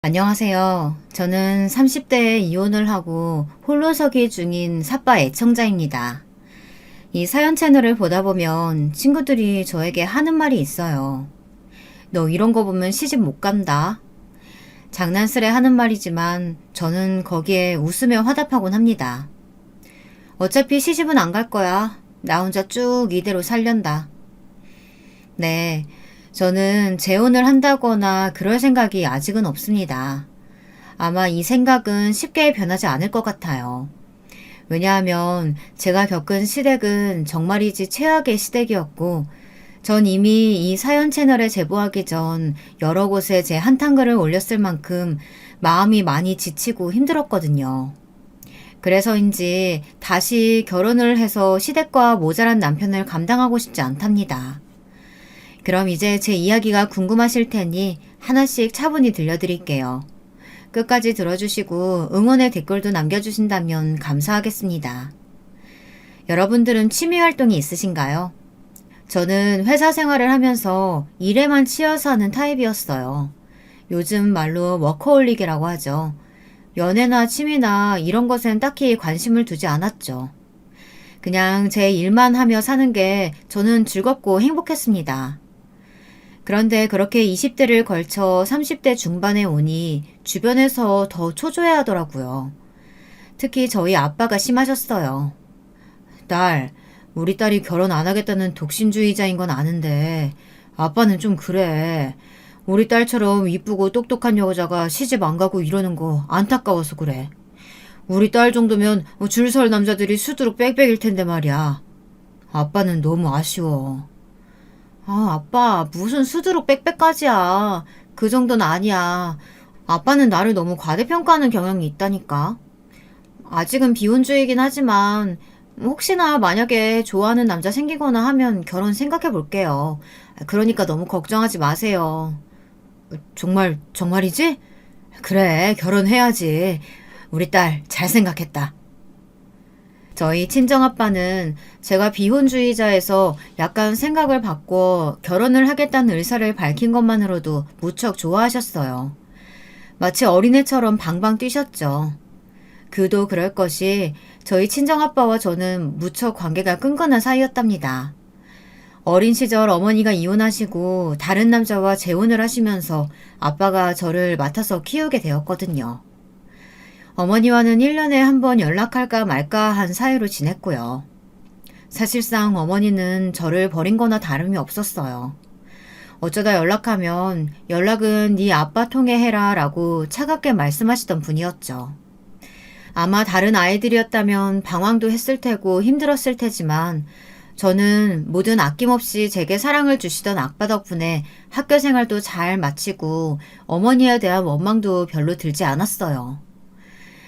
안녕하세요. 저는 30대에 이혼을 하고 홀로 서기 중인 삿바 애청자입니다. 이 사연 채널을 보다 보면 친구들이 저에게 하는 말이 있어요. 너 이런 거 보면 시집 못 간다. 장난스레 하는 말이지만 저는 거기에 웃으며 화답하곤 합니다. 어차피 시집은 안 갈 거야. 나 혼자 쭉 이대로 살련다. 네, 저는 재혼을 한다거나 그럴 생각이 아직은 없습니다. 아마 이 생각은 쉽게 변하지 않을 것 같아요. 왜냐하면 제가 겪은 시댁은 정말이지 최악의 시댁이었고, 전 이미 이 사연 채널에 제보하기 전 여러 곳에 제 한탄글을 올렸을 만큼 마음이 많이 지치고 힘들었거든요. 그래서인지 다시 결혼을 해서 시댁과 모자란 남편을 감당하고 싶지 않답니다. 그럼 이제 제 이야기가 궁금하실 테니 하나씩 차분히 들려드릴게요. 끝까지 들어주시고 응원의 댓글도 남겨주신다면 감사하겠습니다. 여러분들은 취미 활동이 있으신가요? 저는 회사 생활을 하면서 일에만 치여서 하는 타입이었어요. 요즘 말로 워커홀릭이라고 하죠. 연애나 취미나 이런 것엔 딱히 관심을 두지 않았죠. 그냥 제 일만 하며 사는 게 저는 즐겁고 행복했습니다. 그런데 그렇게 20대를 걸쳐 30대 중반에 오니 주변에서 더 초조해 하더라고요. 특히 저희 아빠가 심하셨어요. 딸, 우리 딸이 결혼 안 하겠다는 독신주의자인 건 아는데 아빠는 좀 그래. 우리 딸처럼 이쁘고 똑똑한 여자가 시집 안 가고 이러는 거 안타까워서 그래. 우리 딸 정도면 줄 설 남자들이 수두룩 빽빽일 텐데 말이야. 아빠는 너무 아쉬워. 아빠, 무슨 수두룩 빽빽까지야. 그 정도는 아니야. 아빠는 나를 너무 과대평가하는 경향이 있다니까. 아직은 비혼주의긴 하지만, 혹시나 만약에 좋아하는 남자 생기거나 하면 결혼 생각해 볼게요. 그러니까 너무 걱정하지 마세요. 정말이지? 그래, 결혼해야지. 우리 딸 잘 생각했다. 저희 친정아빠는 제가 비혼주의자에서 약간 생각을 바꿔 결혼을 하겠다는 의사를 밝힌 것만으로도 무척 좋아하셨어요. 마치 어린애처럼 방방 뛰셨죠. 그도 그럴 것이 저희 친정아빠와 저는 무척 관계가 끈끈한 사이였답니다. 어린 시절 어머니가 이혼하시고 다른 남자와 재혼을 하시면서 아빠가 저를 맡아서 키우게 되었거든요. 어머니와는 1년에 한 번 연락할까 말까 한 사이로 지냈고요. 사실상 어머니는 저를 버린 거나 다름이 없었어요. 어쩌다 연락하면 연락은 네 아빠 통해 해라 라고 차갑게 말씀하시던 분이었죠. 아마 다른 아이들이었다면 방황도 했을 테고 힘들었을 테지만 저는 뭐든 아낌없이 제게 사랑을 주시던 아빠 덕분에 학교 생활도 잘 마치고 어머니에 대한 원망도 별로 들지 않았어요.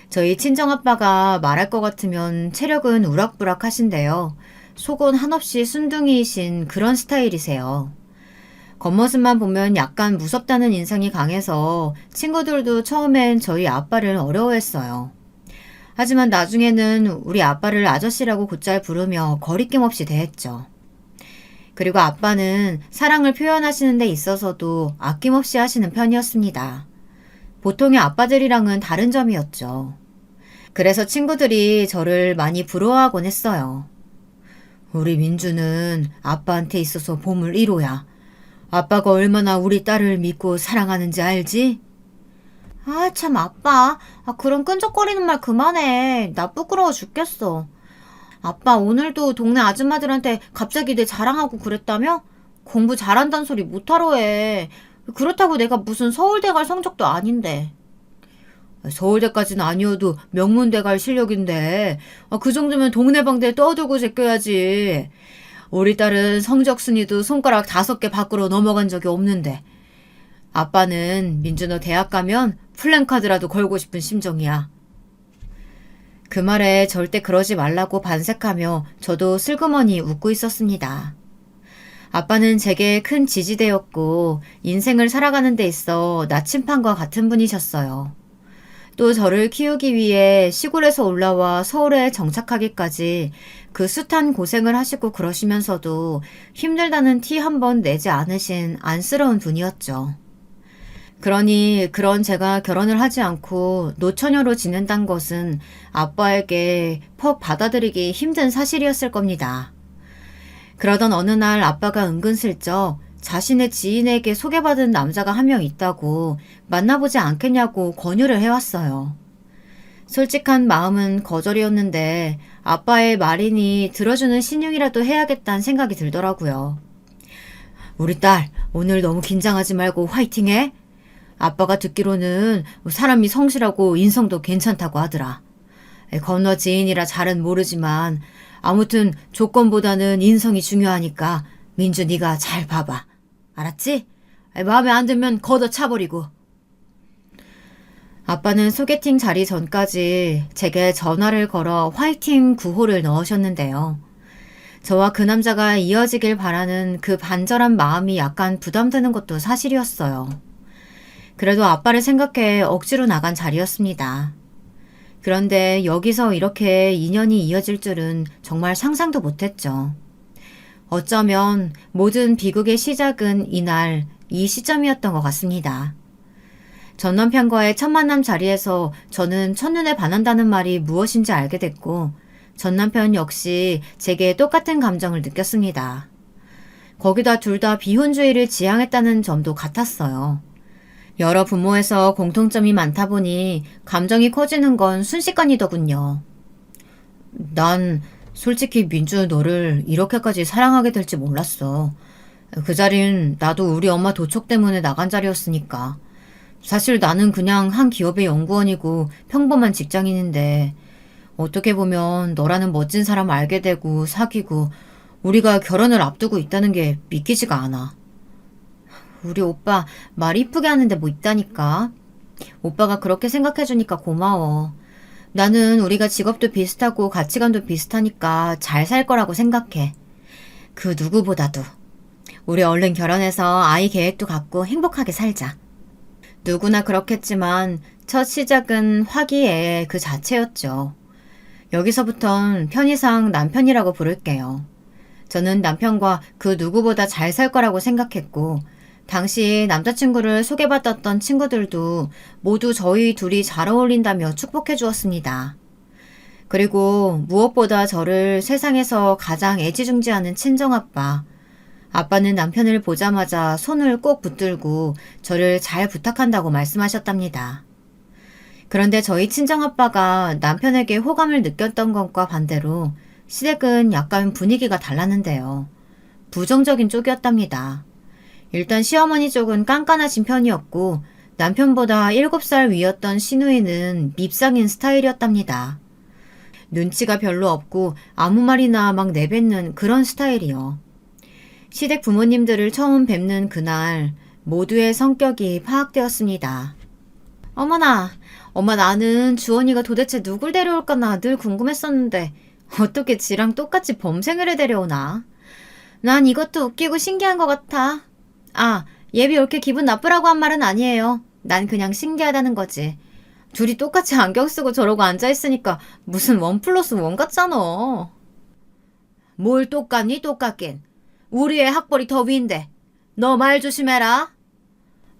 저희 친정아빠가 말할 것 같으면 체력은 우락부락 하신데요. 속은 한없이 순둥이이신 그런 스타일이세요. 겉모습만 보면 약간 무섭다는 인상이 강해서 친구들도 처음엔 저희 아빠를 어려워했어요. 하지만 나중에는 우리 아빠를 아저씨라고 곧잘 부르며 거리낌 없이 대했죠. 그리고 아빠는 사랑을 표현하시는 데 있어서도 아낌없이 하시는 편이었습니다. 보통의 아빠들이랑은 다른 점이었죠. 그래서 친구들이 저를 많이 부러워하곤 했어요. 우리 민주는 아빠한테 있어서 보물 1호야. 아빠가 얼마나 우리 딸을 믿고 사랑하는지 알지? 참 아빠. 그런 끈적거리는 말 그만해. 나 부끄러워 죽겠어. 아빠 오늘도 동네 아줌마들한테 갑자기 내 자랑하고 그랬다며? 공부 잘한다는 소리 못하러 해. 그렇다고 내가 무슨 서울대 갈 성적도 아닌데. 서울대까지는 아니어도 명문대 갈 실력인데 그 정도면 동네방네 떠들고 제껴야지. 우리 딸은 성적 순위도 손가락 5개 밖으로 넘어간 적이 없는데 아빠는 민주 너 대학 가면 플랜카드라도 걸고 싶은 심정이야. 그 말에 절대 그러지 말라고 반색하며 저도 슬그머니 웃고 있었습니다. 아빠는 제게 큰 지지대였고 인생을 살아가는 데 있어 나침반과 같은 분이셨어요. 또 저를 키우기 위해 시골에서 올라와 서울에 정착하기까지 그 숱한 고생을 하시고 그러시면서도 힘들다는 티 한 번 내지 않으신 안쓰러운 분이었죠. 그러니 그런 제가 결혼을 하지 않고 노처녀로 지낸다는 것은 아빠에게 퍽 받아들이기 힘든 사실이었을 겁니다. 그러던 어느 날 아빠가 은근슬쩍 자신의 지인에게 소개받은 남자가 한 명 있다고 만나보지 않겠냐고 권유를 해왔어요. 솔직한 마음은 거절이었는데 아빠의 말이니 들어주는 신용이라도 해야겠다는 생각이 들더라고요. 우리 딸 오늘 너무 긴장하지 말고 화이팅해. 아빠가 듣기로는 사람이 성실하고 인성도 괜찮다고 하더라. 건너 지인이라 잘은 모르지만 아무튼 조건보다는 인성이 중요하니까 민주 네가 잘 봐봐. 알았지? 마음에 안 들면 걷어차버리고. 아빠는 소개팅 자리 전까지 제게 전화를 걸어 화이팅 구호를 넣으셨는데요. 저와 그 남자가 이어지길 바라는 그 반절한 마음이 약간 부담되는 것도 사실이었어요. 그래도 아빠를 생각해 억지로 나간 자리였습니다. 그런데 여기서 이렇게 인연이 이어질 줄은 정말 상상도 못했죠. 어쩌면 모든 비극의 시작은 이날, 이 시점이었던 것 같습니다. 전 남편과의 첫 만남 자리에서 저는 첫눈에 반한다는 말이 무엇인지 알게 됐고, 전 남편 역시 제게 똑같은 감정을 느꼈습니다. 거기다 둘 다 비혼주의를 지향했다는 점도 같았어요. 여러 부모에서 공통점이 많다 보니 감정이 커지는 건 순식간이더군요. 난 솔직히 민주 너를 이렇게까지 사랑하게 될지 몰랐어. 그 자린 나도 우리 엄마 도촉 때문에 나간 자리였으니까. 사실 나는 그냥 한 기업의 연구원이고 평범한 직장인인데 어떻게 보면 너라는 멋진 사람 알게 되고 사귀고 우리가 결혼을 앞두고 있다는 게 믿기지가 않아. 우리 오빠 말 이쁘게 하는데 뭐 있다니까. 오빠가 그렇게 생각해주니까 고마워. 나는 우리가 직업도 비슷하고 가치관도 비슷하니까 잘 살 거라고 생각해. 그 누구보다도. 우리 얼른 결혼해서 아이 계획도 갖고 행복하게 살자. 누구나 그렇겠지만 첫 시작은 화기애애 그 자체였죠. 여기서부턴 편의상 남편이라고 부를게요. 저는 남편과 그 누구보다 잘 살 거라고 생각했고 당시 남자친구를 소개받았던 친구들도 모두 저희 둘이 잘 어울린다며 축복해 주었습니다. 그리고 무엇보다 저를 세상에서 가장 애지중지하는 친정아빠. 아빠는 남편을 보자마자 손을 꼭 붙들고 저를 잘 부탁한다고 말씀하셨답니다. 그런데 저희 친정아빠가 남편에게 호감을 느꼈던 것과 반대로 시댁은 약간 분위기가 달랐는데요. 부정적인 쪽이었답니다. 일단 시어머니 쪽은 깐깐하신 편이었고 남편보다 7살 위였던 시누이는 밉상인 스타일이었답니다. 눈치가 별로 없고 아무 말이나 막 내뱉는 그런 스타일이요. 시댁 부모님들을 처음 뵙는 그날 모두의 성격이 파악되었습니다. 어머나, 엄마 나는 주원이가 도대체 누굴 데려올까나 늘 궁금했었는데 어떻게 지랑 똑같이 범생이를 데려오나? 난 이것도 웃기고 신기한 것 같아. 아, 예비 올게 기분 나쁘라고 한 말은 아니에요. 난 그냥 신기하다는 거지. 둘이 똑같이 안경 쓰고 저러고 앉아있으니까 무슨 1+1 같잖아. 뭘 똑같니 똑같긴. 우리 애 학벌이 더 위인데. 너 말 조심해라.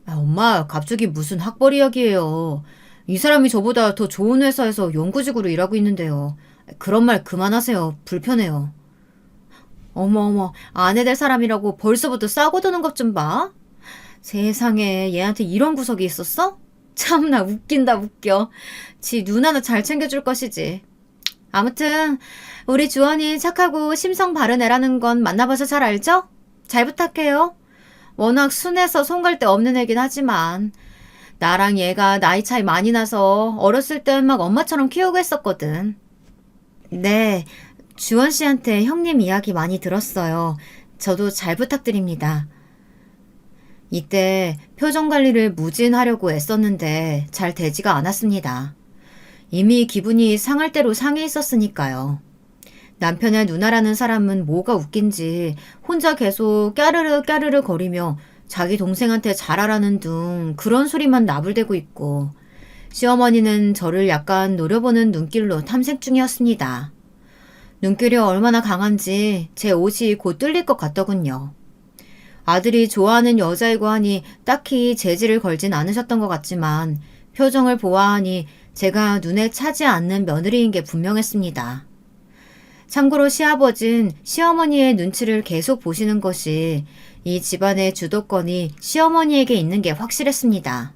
엄마 갑자기 무슨 학벌 이야기예요. 이 사람이 저보다 더 좋은 회사에서 연구직으로 일하고 있는데요. 그런 말 그만하세요. 불편해요. 어머 아내 될 사람이라고 벌써부터 싸고 드는 것 좀 봐. 세상에 얘한테 이런 구석이 있었어? 참나 웃긴다 웃겨. 지 누나는 잘 챙겨줄 것이지. 아무튼 우리 주원이 착하고 심성 바른 애라는 건 만나봐서 잘 알죠? 잘 부탁해요. 워낙 순해서 손 갈 데 없는 애긴 하지만 나랑 얘가 나이 차이 많이 나서 어렸을 땐 막 엄마처럼 키우고 했었거든. 네, 주원 씨한테 형님 이야기 많이 들었어요. 저도 잘 부탁드립니다. 이때 표정 관리를 무진하려고 애썼는데 잘 되지가 않았습니다. 이미 기분이 상할 대로 상해 있었으니까요. 남편의 누나라는 사람은 뭐가 웃긴지 혼자 계속 까르르 까르르 거리며 자기 동생한테 잘하라는 둥 그런 소리만 나불대고 있고 시어머니는 저를 약간 노려보는 눈길로 탐색 중이었습니다. 눈길이 얼마나 강한지 제 옷이 곧 뚫릴 것 같더군요. 아들이 좋아하는 여자이고 하니 딱히 재질을 걸진 않으셨던 것 같지만 표정을 보아하니 제가 눈에 차지 않는 며느리인 게 분명했습니다. 참고로 시아버진 시어머니의 눈치를 계속 보시는 것이 이 집안의 주도권이 시어머니에게 있는 게 확실했습니다.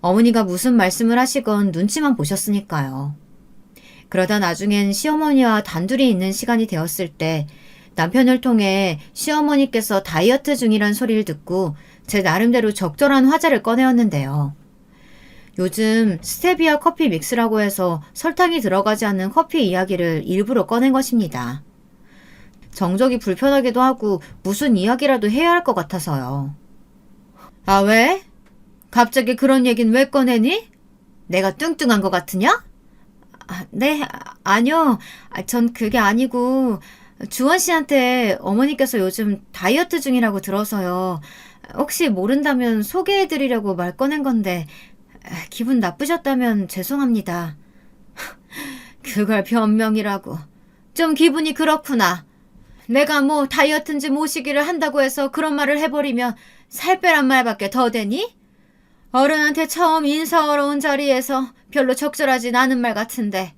어머니가 무슨 말씀을 하시건 눈치만 보셨으니까요. 그러다 나중엔 시어머니와 단둘이 있는 시간이 되었을 때 남편을 통해 시어머니께서 다이어트 중이란 소리를 듣고 제 나름대로 적절한 화제를 꺼내었는데요. 요즘 스테비아 커피 믹스라고 해서 설탕이 들어가지 않는 커피 이야기를 일부러 꺼낸 것입니다. 정적이 불편하기도 하고 무슨 이야기라도 해야 할 것 같아서요. 아, 왜? 갑자기 그런 얘긴 왜 꺼내니? 내가 뚱뚱한 것 같으냐? 네, 아니요. 전 그게 아니고 주원 씨한테 어머니께서 요즘 다이어트 중이라고 들어서요. 혹시 모른다면 소개해드리려고 말 꺼낸 건데 기분 나쁘셨다면 죄송합니다. 그걸 변명이라고. 좀 기분이 그렇구나. 내가 뭐 다이어트인지 모시기를 한다고 해서 그런 말을 해버리면 살 빼란 말밖에 더 되니? 어른한테 처음 인사하러 온 자리에서 별로 적절하진 않은 말 같은데.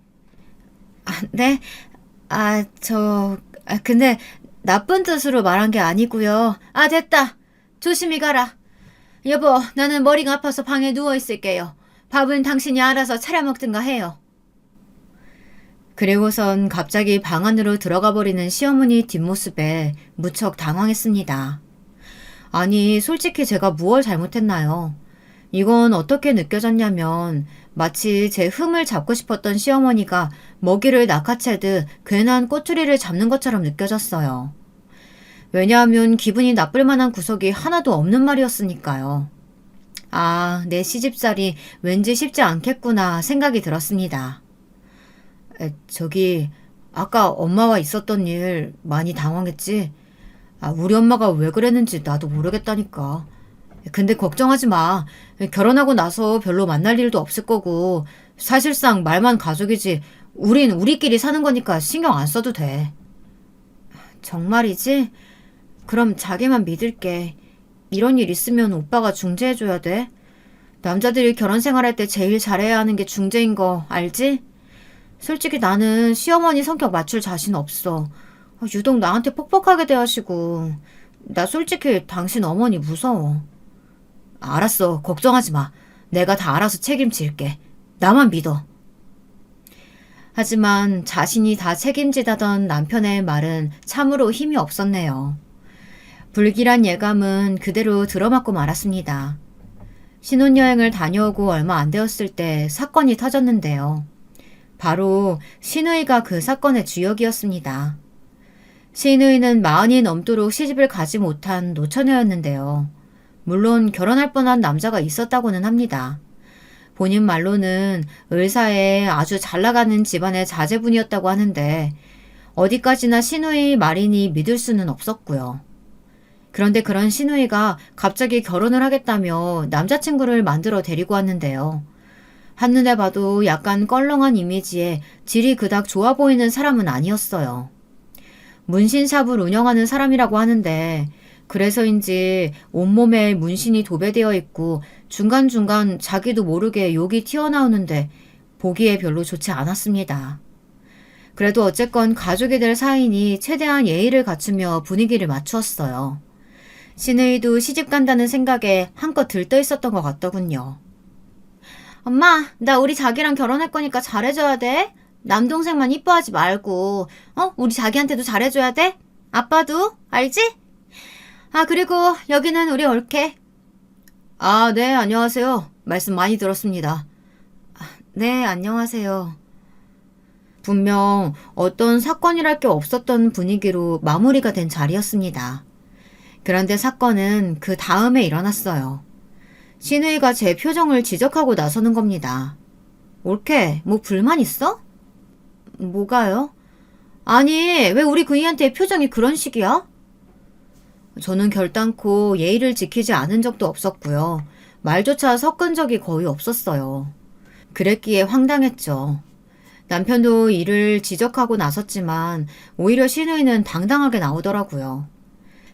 네? 근데 나쁜 뜻으로 말한 게 아니고요. 됐다. 조심히 가라. 여보, 나는 머리가 아파서 방에 누워 있을게요. 밥은 당신이 알아서 차려 먹든가 해요. 그리고선 갑자기 방 안으로 들어가 버리는 시어머니 뒷모습에 무척 당황했습니다. 아니, 솔직히 제가 무얼 잘못했나요? 이건 어떻게 느껴졌냐면 마치 제 흠을 잡고 싶었던 시어머니가 먹이를 낚아채듯 괜한 꼬투리를 잡는 것처럼 느껴졌어요. 왜냐하면 기분이 나쁠 만한 구석이 하나도 없는 말이었으니까요. 내 시집살이 왠지 쉽지 않겠구나 생각이 들었습니다. 아까 엄마와 있었던 일 많이 당황했지? 우리 엄마가 왜 그랬는지 나도 모르겠다니까. 근데 걱정하지 마. 결혼하고 나서 별로 만날 일도 없을 거고 사실상 말만 가족이지 우린 우리끼리 사는 거니까 신경 안 써도 돼. 정말이지? 그럼 자기만 믿을게. 이런 일 있으면 오빠가 중재해줘야 돼. 남자들이 결혼 생활할 때 제일 잘해야 하는 게 중재인 거 알지? 솔직히 나는 시어머니 성격 맞출 자신 없어. 유독 나한테 퍽퍽하게 대하시고 나 솔직히 당신 어머니 무서워. 알았어. 걱정하지 마. 내가 다 알아서 책임질게. 나만 믿어. 하지만 자신이 다 책임지다던 남편의 말은 참으로 힘이 없었네요. 불길한 예감은 그대로 들어맞고 말았습니다. 신혼여행을 다녀오고 얼마 안 되었을 때 사건이 터졌는데요. 바로 신우이가 그 사건의 주역이었습니다. 신우이는 40이 넘도록 시집을 가지 못한 노처녀였는데요. 물론 결혼할 뻔한 남자가 있었다고는 합니다. 본인 말로는 을사에 아주 잘나가는 집안의 자제분이었다고 하는데 어디까지나 신우이 말이니 믿을 수는 없었고요. 그런데 그런 신우이가 갑자기 결혼을 하겠다며 남자친구를 만들어 데리고 왔는데요. 한눈에 봐도 약간 껄렁한 이미지에 질이 그닥 좋아 보이는 사람은 아니었어요. 문신샵을 운영하는 사람이라고 하는데 그래서인지 온몸에 문신이 도배되어 있고 중간중간 자기도 모르게 욕이 튀어나오는데 보기에 별로 좋지 않았습니다. 그래도 어쨌건 가족이 될 사이니 최대한 예의를 갖추며 분위기를 맞추었어요. 신우이도 시집 간다는 생각에 한껏 들떠 있었던 것 같더군요. 엄마, 나 우리 자기랑 결혼할 거니까 잘해줘야 돼. 남동생만 이뻐하지 말고, 우리 자기한테도 잘해줘야 돼. 아빠도, 알지? 그리고 여기는 우리 올케. 네, 안녕하세요. 말씀 많이 들었습니다. 네, 안녕하세요. 분명 어떤 사건이랄 게 없었던 분위기로 마무리가 된 자리였습니다. 그런데 사건은 그 다음에 일어났어요. 신우이가 제 표정을 지적하고 나서는 겁니다. 올케, 뭐 불만 있어? 뭐가요? 아니, 왜 우리 그이한테 표정이 그런 식이야? 저는 결단코 예의를 지키지 않은 적도 없었고요. 말조차 섞은 적이 거의 없었어요. 그랬기에 황당했죠. 남편도 이를 지적하고 나섰지만 오히려 신우이는 당당하게 나오더라고요.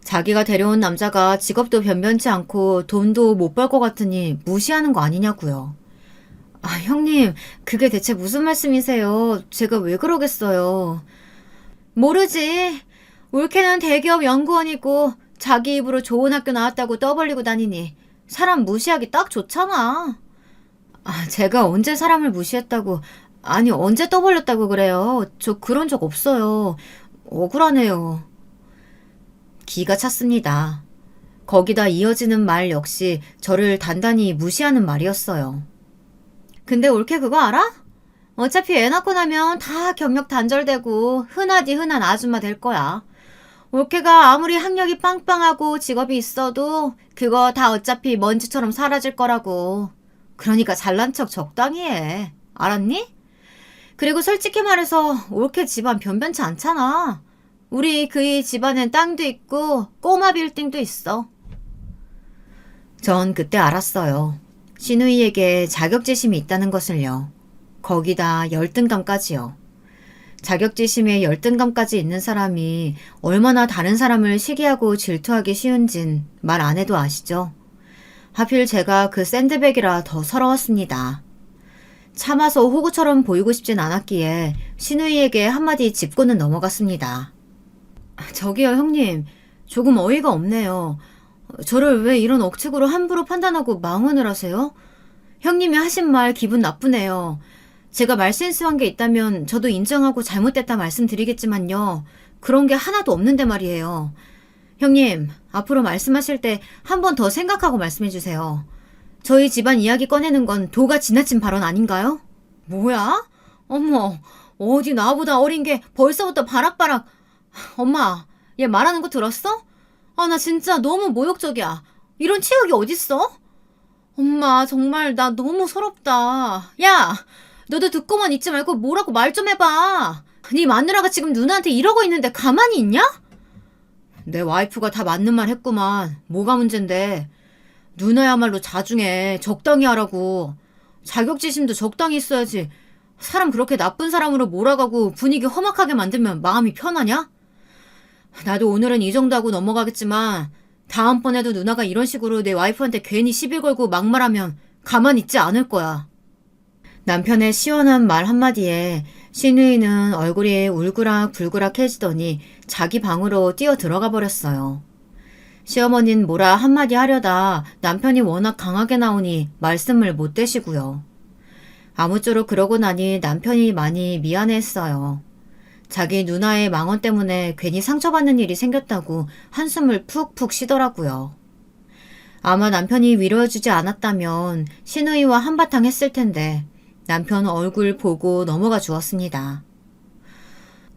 자기가 데려온 남자가 직업도 변변치 않고 돈도 못 벌 것 같으니 무시하는 거 아니냐고요. 아, 형님, 그게 대체 무슨 말씀이세요? 제가 왜 그러겠어요? 모르지. 올케는 대기업 연구원이고 자기 입으로 좋은 학교 나왔다고 떠벌리고 다니니 사람 무시하기 딱 좋잖아. 아, 제가 언제 사람을 무시했다고, 아니, 언제 떠벌렸다고 그래요? 저 그런 적 없어요. 억울하네요. 기가 찼습니다. 거기다 이어지는 말 역시 저를 단단히 무시하는 말이었어요. 근데 올케 그거 알아? 어차피 애 낳고 나면 다 경력 단절되고 흔하디 흔한 아줌마 될 거야. 올케가 아무리 학력이 빵빵하고 직업이 있어도 그거 다 어차피 먼지처럼 사라질 거라고. 그러니까 잘난 척 적당히 해. 알았니? 그리고 솔직히 말해서 올케 집안 변변치 않잖아. 우리 그이 집안엔 땅도 있고 꼬마 빌딩도 있어. 전 그때 알았어요. 신우이에게 자격지심이 있다는 것을요. 거기다 열등감까지요. 자격지심에 열등감까지 있는 사람이 얼마나 다른 사람을 시기하고 질투하기 쉬운진 말 안 해도 아시죠? 하필 제가 그 샌드백이라 더 서러웠습니다. 참아서 호구처럼 보이고 싶진 않았기에 신우이에게 한마디 짚고는 넘어갔습니다. 저기요, 형님. 조금 어이가 없네요. 저를 왜 이런 억측으로 함부로 판단하고 망언을 하세요? 형님이 하신 말 기분 나쁘네요. 제가 말실수한 게 있다면 저도 인정하고 잘못됐다 말씀드리겠지만요. 그런 게 하나도 없는데 말이에요. 형님, 앞으로 말씀하실 때 한 번 더 생각하고 말씀해 주세요. 저희 집안 이야기 꺼내는 건 도가 지나친 발언 아닌가요? 뭐야? 어머, 어디 나보다 어린 게 벌써부터 바락바락. 엄마, 얘 말하는 거 들었어? 아, 나 진짜 너무 모욕적이야. 이런 치욕이 어딨어? 엄마, 정말 나 너무 서럽다. 야, 너도 듣고만 있지 말고 뭐라고 말 좀 해봐. 네 마누라가 지금 누나한테 이러고 있는데 가만히 있냐? 내 와이프가 다 맞는 말 했구만. 뭐가 문젠데. 누나야말로 자중해. 적당히 하라고. 자격지심도 적당히 있어야지. 사람 그렇게 나쁜 사람으로 몰아가고 분위기 험악하게 만들면 마음이 편하냐? 나도 오늘은 이 정도 하고 넘어가겠지만 다음번에도 누나가 이런 식으로 내 와이프한테 괜히 시비 걸고 막말하면 가만히 있지 않을 거야. 남편의 시원한 말 한마디에 신우이는 얼굴이 울그락불그락해지더니 자기 방으로 뛰어 들어가 버렸어요. 시어머니는 뭐라 한마디 하려다 남편이 워낙 강하게 나오니 말씀을 못 대시고요. 아무쪼록 그러고 나니 남편이 많이 미안해했어요. 자기 누나의 망언 때문에 괜히 상처받는 일이 생겼다고 한숨을 푹푹 쉬더라고요. 아마 남편이 위로해주지 않았다면 신우이와 한바탕 했을 텐데 남편 얼굴 보고 넘어가 주었습니다.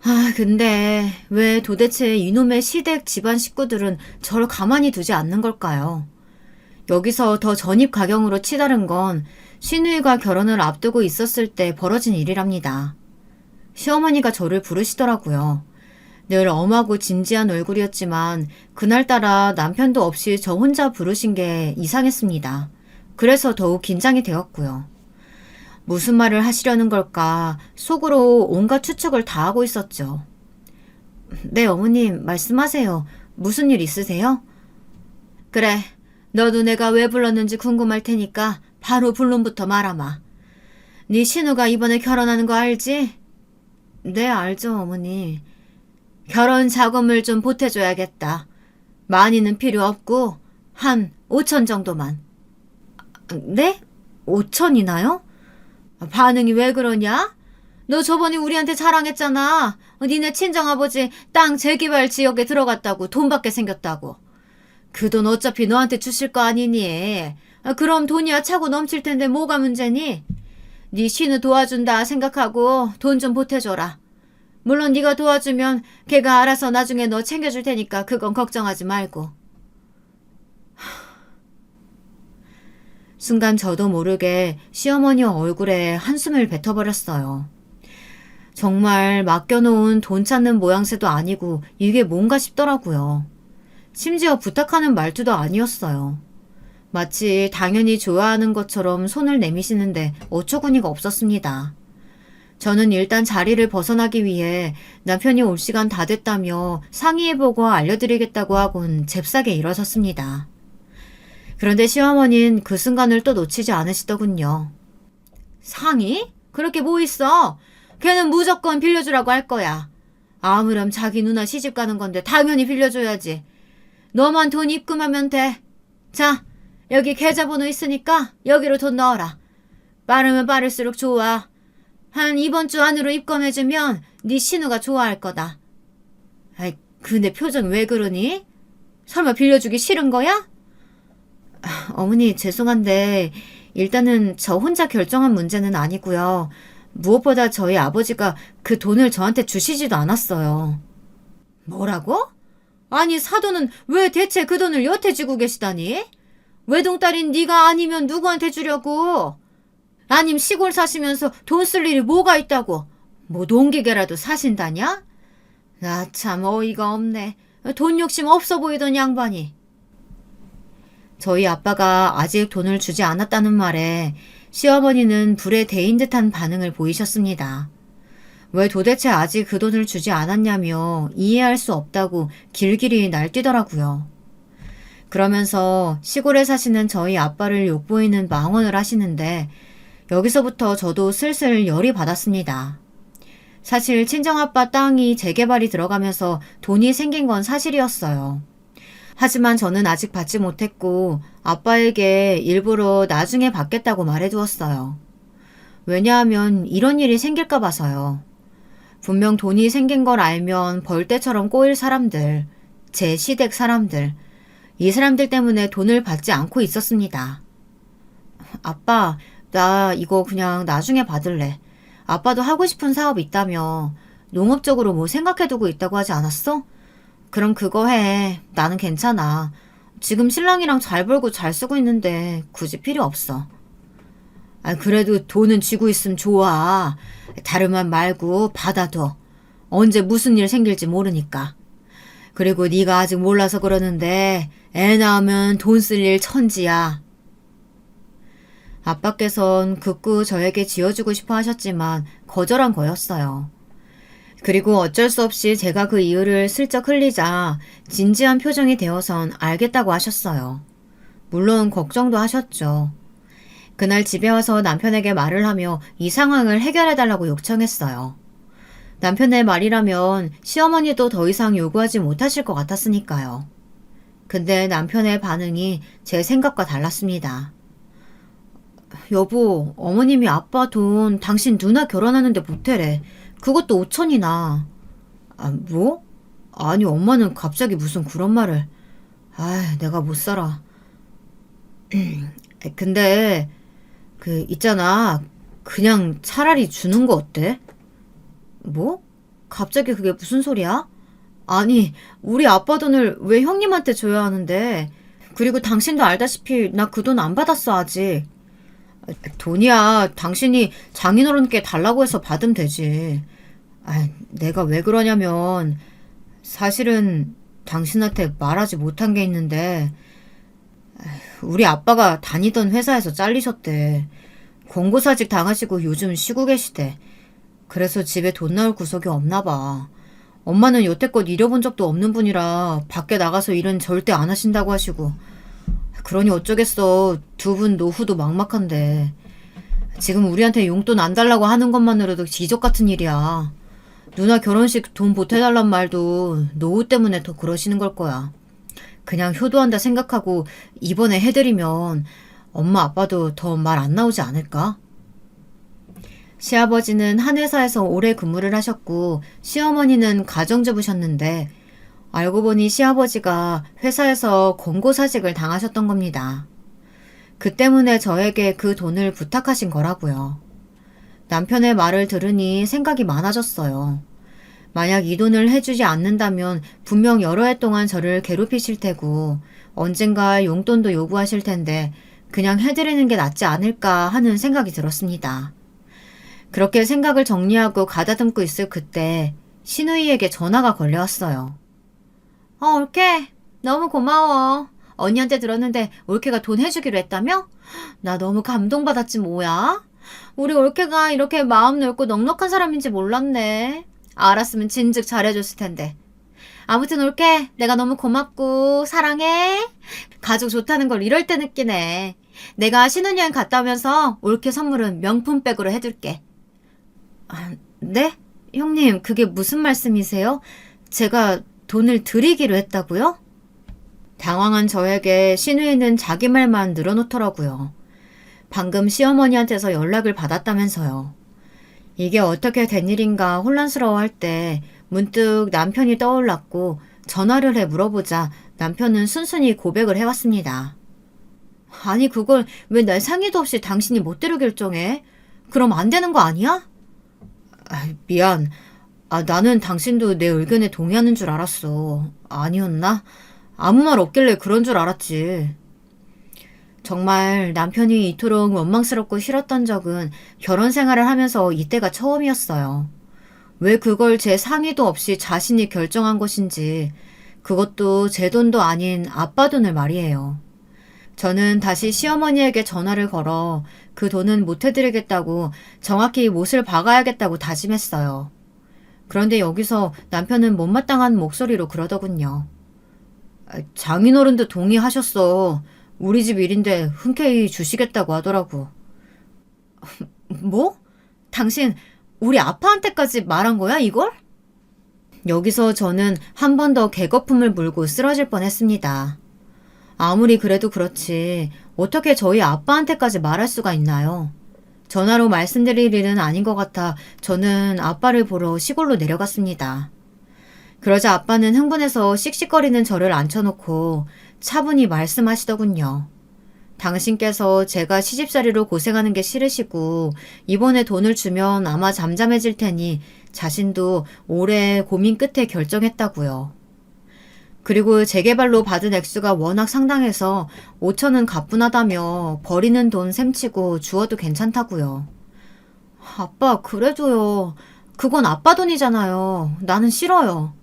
아, 근데 왜 도대체 이놈의 시댁 집안 식구들은 저를 가만히 두지 않는 걸까요? 여기서 더 전입가경으로 치달은 건 신우이가 결혼을 앞두고 있었을 때 벌어진 일이랍니다. 시어머니가 저를 부르시더라고요. 늘 엄하고 진지한 얼굴이었지만 그날따라 남편도 없이 저 혼자 부르신 게 이상했습니다. 그래서 더욱 긴장이 되었고요. 무슨 말을 하시려는 걸까 속으로 온갖 추측을 다 하고 있었죠. 네, 어머님 말씀하세요. 무슨 일 있으세요? 그래, 너도 내가 왜 불렀는지 궁금할 테니까 바로 본론부터 말아마. 네 신우가 이번에 결혼하는 거 알지? 네, 알죠, 어머니. 결혼 자금을 좀 보태줘야겠다. 많이는 필요 없고 한 5천 정도만. 네? 5천이나요? 반응이 왜 그러냐? 너 저번에 우리한테 자랑했잖아. 니네 친정아버지 땅 재개발 지역에 들어갔다고 돈 받게 생겼다고. 그 돈 어차피 너한테 주실 거 아니니? 그럼 돈이야 차고 넘칠 텐데 뭐가 문제니? 네 신우 도와준다 생각하고 돈 좀 보태줘라. 물론 네가 도와주면 걔가 알아서 나중에 너 챙겨줄 테니까 그건 걱정하지 말고. 순간 저도 모르게 시어머니 얼굴에 한숨을 뱉어버렸어요. 정말 맡겨놓은 돈 찾는 모양새도 아니고 이게 뭔가 싶더라고요. 심지어 부탁하는 말투도 아니었어요. 마치 당연히 좋아하는 것처럼 손을 내미시는데 어처구니가 없었습니다. 저는 일단 자리를 벗어나기 위해 남편이 올 시간 다 됐다며 상의해보고 알려드리겠다고 하곤 잽싸게 일어섰습니다. 그런데 시어머니는 그 순간을 또 놓치지 않으시더군요. 상의? 그렇게 뭐 있어? 걔는 무조건 빌려주라고 할 거야. 아무렴 자기 누나 시집 가는 건데 당연히 빌려줘야지. 너만 돈 입금하면 돼. 자, 여기 계좌번호 있으니까 여기로 돈 넣어라. 빠르면 빠를수록 좋아. 한 이번 주 안으로 입금해주면 네 신우가 좋아할 거다. 아이, 근데 표정 왜 그러니? 설마 빌려주기 싫은 거야? 어머니 죄송한데 일단은 저 혼자 결정한 문제는 아니고요. 무엇보다 저희 아버지가 그 돈을 저한테 주시지도 않았어요. 뭐라고? 아니 사돈은 왜 대체 그 돈을 여태 쥐고 계시다니? 외동딸인 네가 아니면 누구한테 주려고? 아님 시골 사시면서 돈 쓸 일이 뭐가 있다고? 뭐 농기계라도 사신다냐? 나 참 어이가 없네. 돈 욕심 없어 보이던 양반이. 저희 아빠가 아직 돈을 주지 않았다는 말에 시어머니는 불에 데인 듯한 반응을 보이셨습니다. 왜 도대체 아직 그 돈을 주지 않았냐며 이해할 수 없다고 길길이 날뛰더라고요. 그러면서 시골에 사시는 저희 아빠를 욕보이는 망언을 하시는데 여기서부터 저도 슬슬 열이 받았습니다. 사실 친정아빠 땅이 재개발이 들어가면서 돈이 생긴 건 사실이었어요. 하지만 저는 아직 받지 못했고 아빠에게 일부러 나중에 받겠다고 말해두었어요. 왜냐하면 이런 일이 생길까 봐서요. 분명 돈이 생긴 걸 알면 벌떼처럼 꼬일 사람들, 제 시댁 사람들, 이 사람들 때문에 돈을 받지 않고 있었습니다. 아빠, 나 이거 그냥 나중에 받을래. 아빠도 하고 싶은 사업 있다며 농업적으로 뭐 생각해두고 있다고 하지 않았어? 그럼 그거 해. 나는 괜찮아. 지금 신랑이랑 잘 벌고 잘 쓰고 있는데 굳이 필요 없어. 그래도 돈은 쥐고 있으면 좋아. 다름만 말고 받아둬. 언제 무슨 일 생길지 모르니까. 그리고 네가 아직 몰라서 그러는데 애 낳으면 돈 쓸 일 천지야. 아빠께선 극구 저에게 지어주고 싶어 하셨지만 거절한 거였어요. 그리고 어쩔 수 없이 제가 그 이유를 슬쩍 흘리자 진지한 표정이 되어선 알겠다고 하셨어요. 물론 걱정도 하셨죠. 그날 집에 와서 남편에게 말을 하며 이 상황을 해결해달라고 요청했어요. 남편의 말이라면 시어머니도 더 이상 요구하지 못하실 것 같았으니까요. 근데 남편의 반응이 제 생각과 달랐습니다. 여보, 어머님이 아빠 돈 당신 누나 결혼하는데 보태래. 그것도 5천이나. 뭐? 아니, 엄마는 갑자기 무슨 그런 말을. 내가 못 살아. 근데, 있잖아. 그냥 차라리 주는 거 어때? 뭐? 갑자기 그게 무슨 소리야? 아니, 우리 아빠 돈을 왜 형님한테 줘야 하는데? 그리고 당신도 알다시피 나 그 돈 안 받았어, 아직. 돈이야. 당신이 장인어른께 달라고 해서 받으면 되지. 내가 왜 그러냐면 사실은 당신한테 말하지 못한 게 있는데 우리 아빠가 다니던 회사에서 잘리셨대. 권고사직 당하시고 요즘 쉬고 계시대. 그래서 집에 돈 나올 구석이 없나 봐. 엄마는 여태껏 잃어본 적도 없는 분이라 밖에 나가서 일은 절대 안 하신다고 하시고. 그러니 어쩌겠어. 두 분 노후도 막막한데. 지금 우리한테 용돈 안 달라고 하는 것만으로도 기적 같은 일이야. 누나 결혼식 돈 보태달란 말도 노후 때문에 더 그러시는 걸 거야. 그냥 효도한다 생각하고 이번에 해드리면 엄마 아빠도 더 말 안 나오지 않을까? 시아버지는 한 회사에서 오래 근무를 하셨고 시어머니는 가정주부셨는데 알고 보니 시아버지가 회사에서 권고사직을 당하셨던 겁니다. 그 때문에 저에게 그 돈을 부탁하신 거라고요. 남편의 말을 들으니 생각이 많아졌어요. 만약 이 돈을 해주지 않는다면 분명 여러 해 동안 저를 괴롭히실 테고 언젠가 용돈도 요구하실 텐데 그냥 해드리는 게 낫지 않을까 하는 생각이 들었습니다. 그렇게 생각을 정리하고 가다듬고 있을 그때 신우이에게 전화가 걸려왔어요. 올케. 너무 고마워. 언니한테 들었는데 올케가 돈 해주기로 했다며? 나 너무 감동받았지 뭐야? 우리 올케가 이렇게 마음 넓고 넉넉한 사람인지 몰랐네. 알았으면 진즉 잘해줬을 텐데. 아무튼 올케, 내가 너무 고맙고 사랑해. 가족 좋다는 걸 이럴 때 느끼네. 내가 신혼여행 갔다 오면서 올케 선물은 명품백으로 해둘게. 아, 네? 형님, 그게 무슨 말씀이세요? 제가 돈을 드리기로 했다고요? 당황한 저에게 신우이는 자기 말만 늘어놓더라고요. 방금 시어머니한테서 연락을 받았다면서요. 이게 어떻게 된 일인가 혼란스러워할 때 문득 남편이 떠올랐고 전화를 해 물어보자 남편은 순순히 고백을 해왔습니다. 아니 그걸 왜 날 상의도 없이 당신이 멋대로 결정해? 그럼 안 되는 거 아니야? 미안. 나는 당신도 내 의견에 동의하는 줄 알았어. 아니었나? 아무 말 없길래 그런 줄 알았지. 정말 남편이 이토록 원망스럽고 싫었던 적은 결혼 생활을 하면서 이때가 처음이었어요. 왜 그걸 제 상의도 없이 자신이 결정한 것인지, 그것도 제 돈도 아닌 아빠 돈을 말이에요. 저는 다시 시어머니에게 전화를 걸어 그 돈은 못 해드리겠다고 정확히 못을 박아야겠다고 다짐했어요. 그런데 여기서 남편은 못마땅한 목소리로 그러더군요. 장인어른도 동의하셨어. 우리 집 일인데 흔쾌히 주시겠다고 하더라고. 뭐? 당신 우리 아빠한테까지 말한 거야, 이걸? 여기서 저는 한 번 더 개거품을 물고 쓰러질 뻔했습니다. 아무리 그래도 그렇지 어떻게 저희 아빠한테까지 말할 수가 있나요? 전화로 말씀드릴 일은 아닌 것 같아 저는 아빠를 보러 시골로 내려갔습니다. 그러자 아빠는 흥분해서 씩씩거리는 저를 앉혀놓고 차분히 말씀하시더군요. 당신께서 제가 시집살이로 고생하는 게 싫으시고 이번에 돈을 주면 아마 잠잠해질 테니 자신도 오래 고민 끝에 결정했다고요. 그리고 재개발로 받은 액수가 워낙 상당해서 5천은 가뿐하다며 버리는 돈 셈치고 주어도 괜찮다고요. 아빠 그래도요. 그건 아빠 돈이잖아요. 나는 싫어요.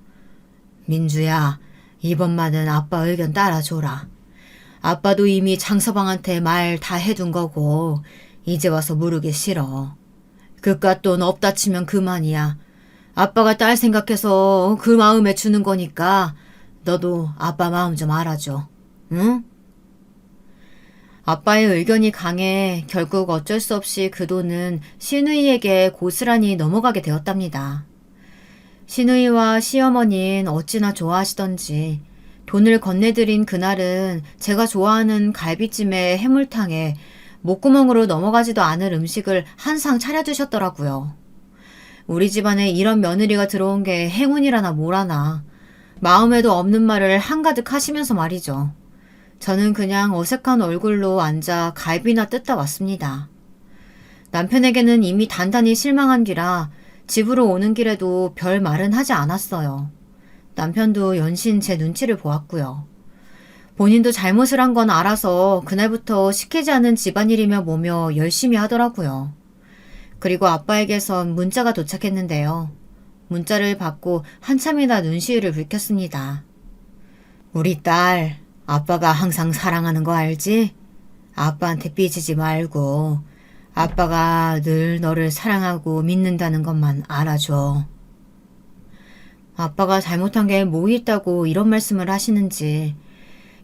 민주야, 이번만은 아빠 의견 따라줘라. 아빠도 이미 장서방한테 말 다 해둔 거고 이제 와서 물으기 싫어. 그깟 돈 없다 치면 그만이야. 아빠가 딸 생각해서 그 마음에 주는 거니까 너도 아빠 마음 좀 알아줘. 응? 아빠의 의견이 강해 결국 어쩔 수 없이 그 돈은 시누이에게 고스란히 넘어가게 되었답니다. 시누이와 시어머니는 어찌나 좋아하시던지 돈을 건네드린 그날은 제가 좋아하는 갈비찜에 해물탕에 목구멍으로 넘어가지도 않을 음식을 한 상 차려주셨더라고요. 우리 집안에 이런 며느리가 들어온 게 행운이라나 뭐라나 마음에도 없는 말을 한가득 하시면서 말이죠. 저는 그냥 어색한 얼굴로 앉아 갈비나 뜯다 왔습니다. 남편에게는 이미 단단히 실망한 뒤라 집으로 오는 길에도 별 말은 하지 않았어요. 남편도 연신 제 눈치를 보았고요. 본인도 잘못을 한 건 알아서 그날부터 시키지 않은 집안일이며 뭐며 열심히 하더라고요. 그리고 아빠에게선 문자가 도착했는데요. 문자를 받고 한참이나 눈시울을 붉혔습니다. 우리 딸, 아빠가 항상 사랑하는 거 알지? 아빠한테 삐지지 말고 아빠가 늘 너를 사랑하고 믿는다는 것만 알아줘. 아빠가 잘못한 게 뭐 있다고 이런 말씀을 하시는지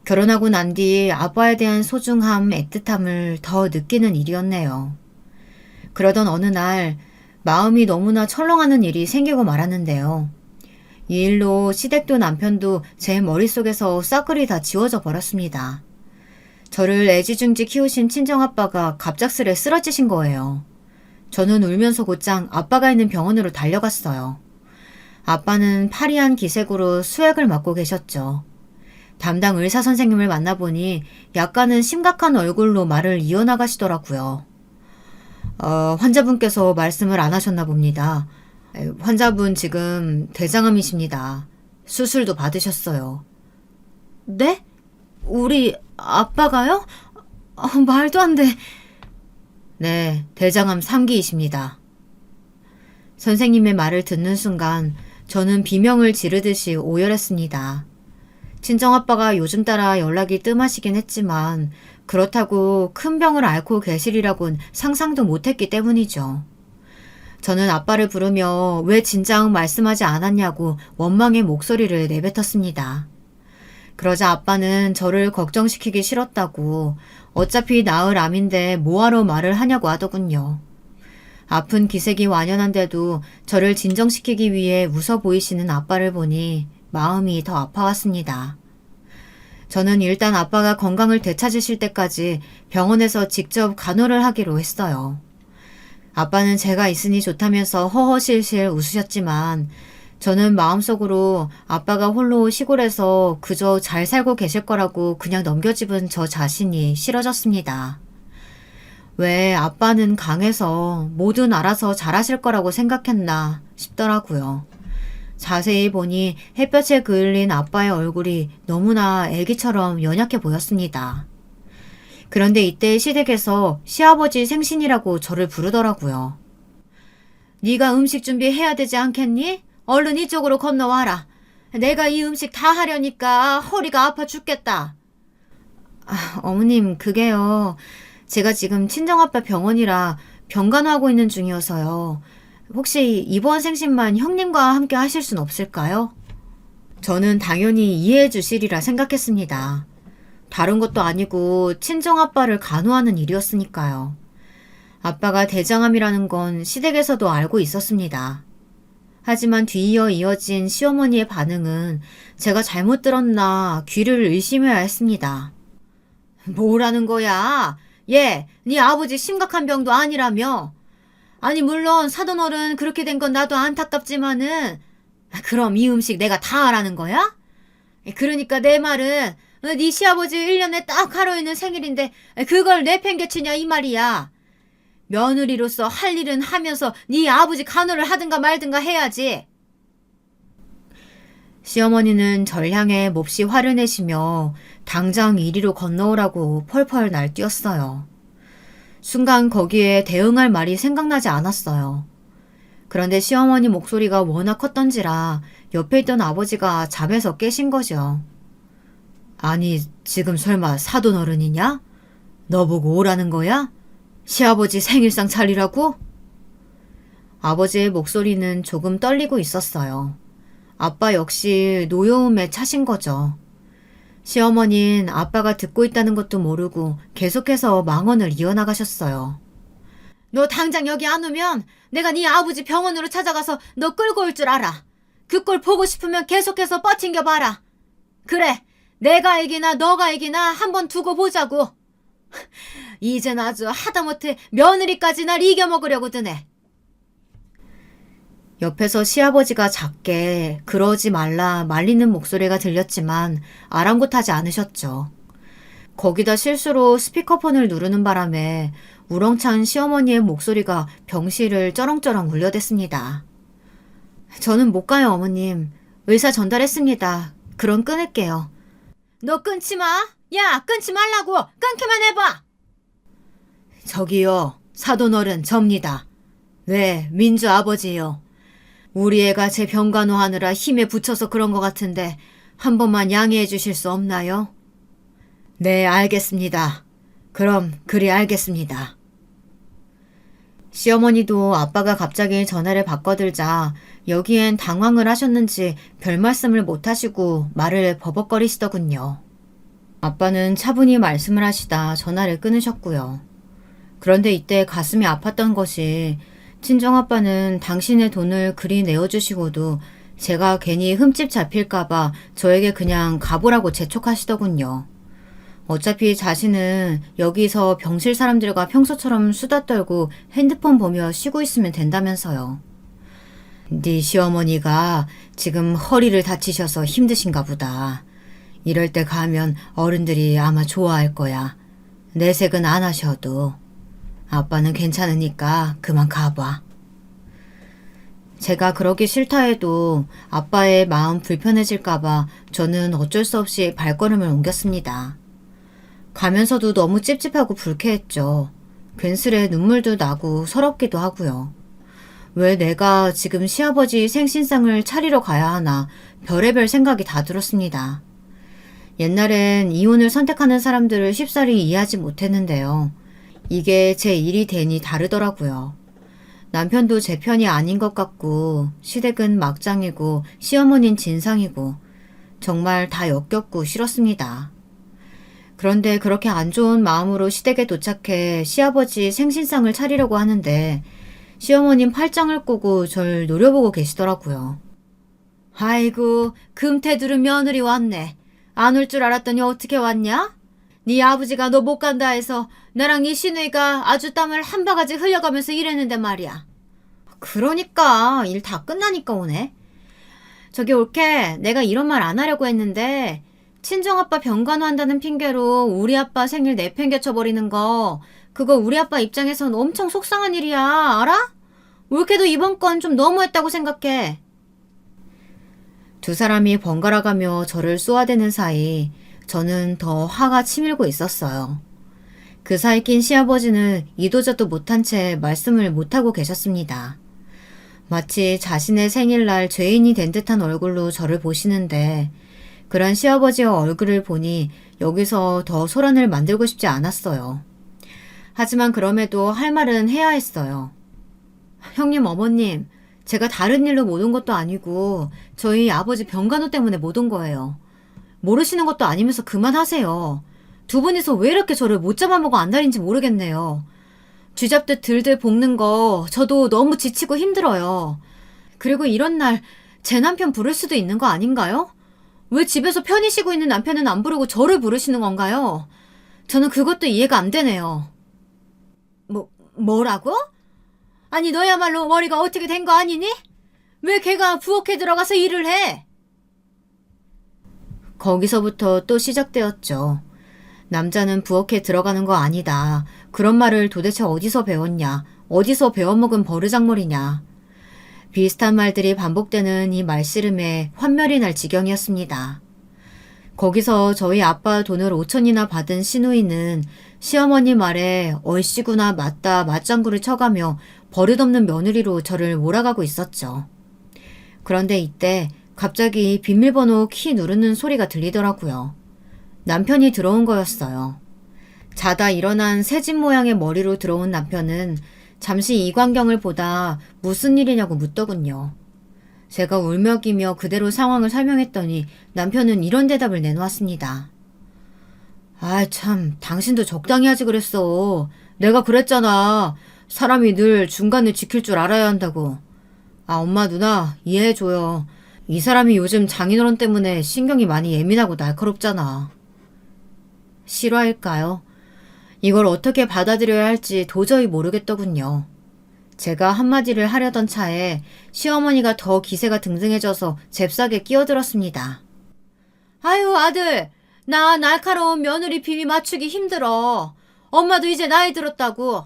결혼하고 난 뒤 아빠에 대한 소중함, 애틋함을 더 느끼는 일이었네요. 그러던 어느 날 마음이 너무나 철렁하는 일이 생기고 말았는데요. 이 일로 시댁도 남편도 제 머릿속에서 싹그리 다 지워져 버렸습니다. 저를 애지중지 키우신 친정아빠가 갑작스레 쓰러지신 거예요. 저는 울면서 곧장 아빠가 있는 병원으로 달려갔어요. 아빠는 파리한 기색으로 수액을 맞고 계셨죠. 담당 의사 선생님을 만나보니 약간은 심각한 얼굴로 말을 이어나가시더라고요. 환자분께서 말씀을 안 하셨나 봅니다. 환자분 지금 대장암이십니다. 수술도 받으셨어요. 네? 우리 아빠가요? 말도 안 돼. 네, 대장암 3기이십니다. 선생님의 말을 듣는 순간 저는 비명을 지르듯이 오열했습니다. 친정아빠가 요즘 따라 연락이 뜸하시긴 했지만 그렇다고 큰 병을 앓고 계시리라곤 상상도 못했기 때문이죠. 저는 아빠를 부르며 왜 진작 말씀하지 않았냐고 원망의 목소리를 내뱉었습니다. 그러자 아빠는 저를 걱정시키기 싫었다고 어차피 나을 암인데 뭐하러 말을 하냐고 하더군요. 아픈 기색이 완연한데도 저를 진정시키기 위해 웃어 보이시는 아빠를 보니 마음이 더 아파왔습니다. 저는 일단 아빠가 건강을 되찾으실 때까지 병원에서 직접 간호를 하기로 했어요. 아빠는 제가 있으니 좋다면서 허허실실 웃으셨지만 저는 마음속으로 아빠가 홀로 시골에서 그저 잘 살고 계실 거라고 그냥 넘겨짚은 저 자신이 싫어졌습니다. 왜 아빠는 강해서 뭐든 알아서 잘하실 거라고 생각했나 싶더라고요. 자세히 보니 햇볕에 그을린 아빠의 얼굴이 너무나 애기처럼 연약해 보였습니다. 그런데 이때 시댁에서 시아버지 생신이라고 저를 부르더라고요. 네가 음식 준비해야 되지 않겠니? 얼른 이쪽으로 건너와라. 내가 이 음식 다 하려니까 허리가 아파 죽겠다. 어머님, 그게요. 제가 지금 친정아빠 병원이라 병간호하고 있는 중이어서요. 혹시 이번 생신만 형님과 함께 하실 순 없을까요? 저는 당연히 이해해 주시리라 생각했습니다. 다른 것도 아니고 친정아빠를 간호하는 일이었으니까요. 아빠가 대장암이라는 건 시댁에서도 알고 있었습니다. 하지만 뒤이어 이어진 시어머니의 반응은 제가 잘못 들었나 귀를 의심해야 했습니다. 뭐라는 거야? 얘, 네 아버지 심각한 병도 아니라며? 아니 물론 사돈어른 그렇게 된 건 나도 안타깝지만은 그럼 이 음식 내가 다 하라는 거야? 그러니까 내 말은 네 시아버지 1년에 딱 하루 있는 생일인데 그걸 내팽개치냐 이 말이야. 며느리로서 할 일은 하면서 네 아버지 간호를 하든가 말든가 해야지. 시어머니는 절 향해 몹시 화를 내시며 당장 이리로 건너오라고 펄펄 날뛰었어요. 순간 거기에 대응할 말이 생각나지 않았어요. 그런데 시어머니 목소리가 워낙 컸던지라 옆에 있던 아버지가 잠에서 깨신 거죠. 아니, 지금 설마 사돈어른이냐? 너 보고 오라는 거야? 시아버지 생일상 차리라고? 아버지의 목소리는 조금 떨리고 있었어요. 아빠 역시 노여움에 차신 거죠. 시어머니는 아빠가 듣고 있다는 것도 모르고 계속해서 망언을 이어나가셨어요. 너 당장 여기 안 오면 내가 네 아버지 병원으로 찾아가서 너 끌고 올 줄 알아. 그 꼴 보고 싶으면 계속해서 뻗팅겨봐라. 그래, 내가 이기나 너가 이기나 한번 두고 보자고. 이젠 아주 하다못해 며느리까지 날 이겨먹으려고 드네. 옆에서 시아버지가 작게 그러지 말라 말리는 목소리가 들렸지만 아랑곳하지 않으셨죠. 거기다 실수로 스피커폰을 누르는 바람에 우렁찬 시어머니의 목소리가 병실을 쩌렁쩌렁 울려댔습니다. 저는 못 가요, 어머님. 의사 전달했습니다. 그럼 끊을게요. 너 끊지 마. 야, 끊지 말라고. 끊기만 해봐. 저기요, 사돈어른 접니다. 네, 민주 아버지요. 우리 애가 제 병간호하느라 힘에 부쳐서 그런 것 같은데 한 번만 양해해 주실 수 없나요? 네, 알겠습니다. 그럼 그리 알겠습니다. 시어머니도 아빠가 갑자기 전화를 바꿔들자 여기엔 당황을 하셨는지 별 말씀을 못하시고 말을 버벅거리시더군요. 아빠는 차분히 말씀을 하시다 전화를 끊으셨고요. 그런데 이때 가슴이 아팠던 것이 친정아빠는 당신의 돈을 그리 내어주시고도 제가 괜히 흠집 잡힐까봐 저에게 그냥 가보라고 재촉하시더군요. 어차피 자신은 여기서 병실 사람들과 평소처럼 수다 떨고 핸드폰 보며 쉬고 있으면 된다면서요. 네 시어머니가 지금 허리를 다치셔서 힘드신가 보다. 이럴 때 가면 어른들이 아마 좋아할 거야. 내색은 안 하셔도. 아빠는 괜찮으니까 그만 가봐. 제가 그러기 싫다 해도 아빠의 마음 불편해질까봐 저는 어쩔 수 없이 발걸음을 옮겼습니다. 가면서도 너무 찝찝하고 불쾌했죠. 괜스레 눈물도 나고 서럽기도 하고요. 왜 내가 지금 시아버지 생신상을 차리러 가야 하나 별의별 생각이 다 들었습니다. 옛날엔 이혼을 선택하는 사람들을 쉽사리 이해하지 못했는데요. 이게 제 일이 되니 다르더라고요. 남편도 제 편이 아닌 것 같고 시댁은 막장이고 시어머니는 진상이고 정말 다 역겹고 싫었습니다. 그런데 그렇게 안 좋은 마음으로 시댁에 도착해 시아버지 생신상을 차리려고 하는데 시어머님 팔짱을 꼬고 절 노려보고 계시더라고요. 아이고, 금태두른 며느리 왔네. 안 올 줄 알았더니 어떻게 왔냐? 네 아버지가 너 못 간다 해서 나랑 네 시누이가 아주 땀을 한 바가지 흘려가면서 일했는데 말이야. 그러니까 일 다 끝나니까 오네. 저기 올케, 내가 이런 말 안 하려고 했는데 친정아빠 병간호한다는 핑계로 우리 아빠 생일 내팽개쳐버리는 거 그거 우리 아빠 입장에선 엄청 속상한 일이야. 알아? 올케도 이번 건 좀 너무했다고 생각해. 두 사람이 번갈아가며 저를 쏘아대는 사이 저는 더 화가 치밀고 있었어요. 그 사이 낀 시아버지는 이도저도 못한 채 말씀을 못하고 계셨습니다. 마치 자신의 생일날 죄인이 된 듯한 얼굴로 저를 보시는데 그런 시아버지의 얼굴을 보니 여기서 더 소란을 만들고 싶지 않았어요. 하지만 그럼에도 할 말은 해야 했어요. 형님, 어머님, 제가 다른 일로 못 온 것도 아니고 저희 아버지 병간호 때문에 못 온 거예요. 모르시는 것도 아니면서 그만하세요. 두 분이서 왜 이렇게 저를 못 잡아먹어 안달인지 모르겠네요. 쥐잡듯 들들 볶는 거 저도 너무 지치고 힘들어요. 그리고 이런 날 제 남편 부를 수도 있는 거 아닌가요? 왜 집에서 편히 쉬고 있는 남편은 안 부르고 저를 부르시는 건가요? 저는 그것도 이해가 안 되네요. 뭐라고? 아니 너야말로 머리가 어떻게 된 거 아니니? 왜 걔가 부엌에 들어가서 일을 해? 거기서부터 또 시작되었죠. 남자는 부엌에 들어가는 거 아니다. 그런 말을 도대체 어디서 배웠냐? 어디서 배워먹은 버르장머리냐? 비슷한 말들이 반복되는 이 말씨름에 환멸이 날 지경이었습니다. 거기서 저희 아빠 돈을 5천이나 받은 시누이는 시어머니 말에 얼씨구나 맞다 맞장구를 쳐가며 버릇없는 며느리로 저를 몰아가고 있었죠. 그런데 이때 갑자기 비밀번호 키 누르는 소리가 들리더라고요. 남편이 들어온 거였어요. 자다 일어난 새집 모양의 머리로 들어온 남편은 잠시 이광경을 보다 무슨 일이냐고 묻더군요. 제가 울먹이며 그대로 상황을 설명했더니 남편은 이런 대답을 내놓았습니다. 아, 참, 당신도 적당히 하지 그랬어. 내가 그랬잖아. 사람이 늘 중간을 지킬 줄 알아야 한다고. 아, 엄마, 누나, 이해해줘요. 이 사람이 요즘 장인어른 때문에 신경이 많이 예민하고 날카롭잖아. 실화일까요? 이걸 어떻게 받아들여야 할지 도저히 모르겠더군요. 제가 한마디를 하려던 차에 시어머니가 더 기세가 등등해져서 잽싸게 끼어들었습니다. 아유, 아들, 나 날카로운 며느리 비위 맞추기 힘들어. 엄마도 이제 나이 들었다고.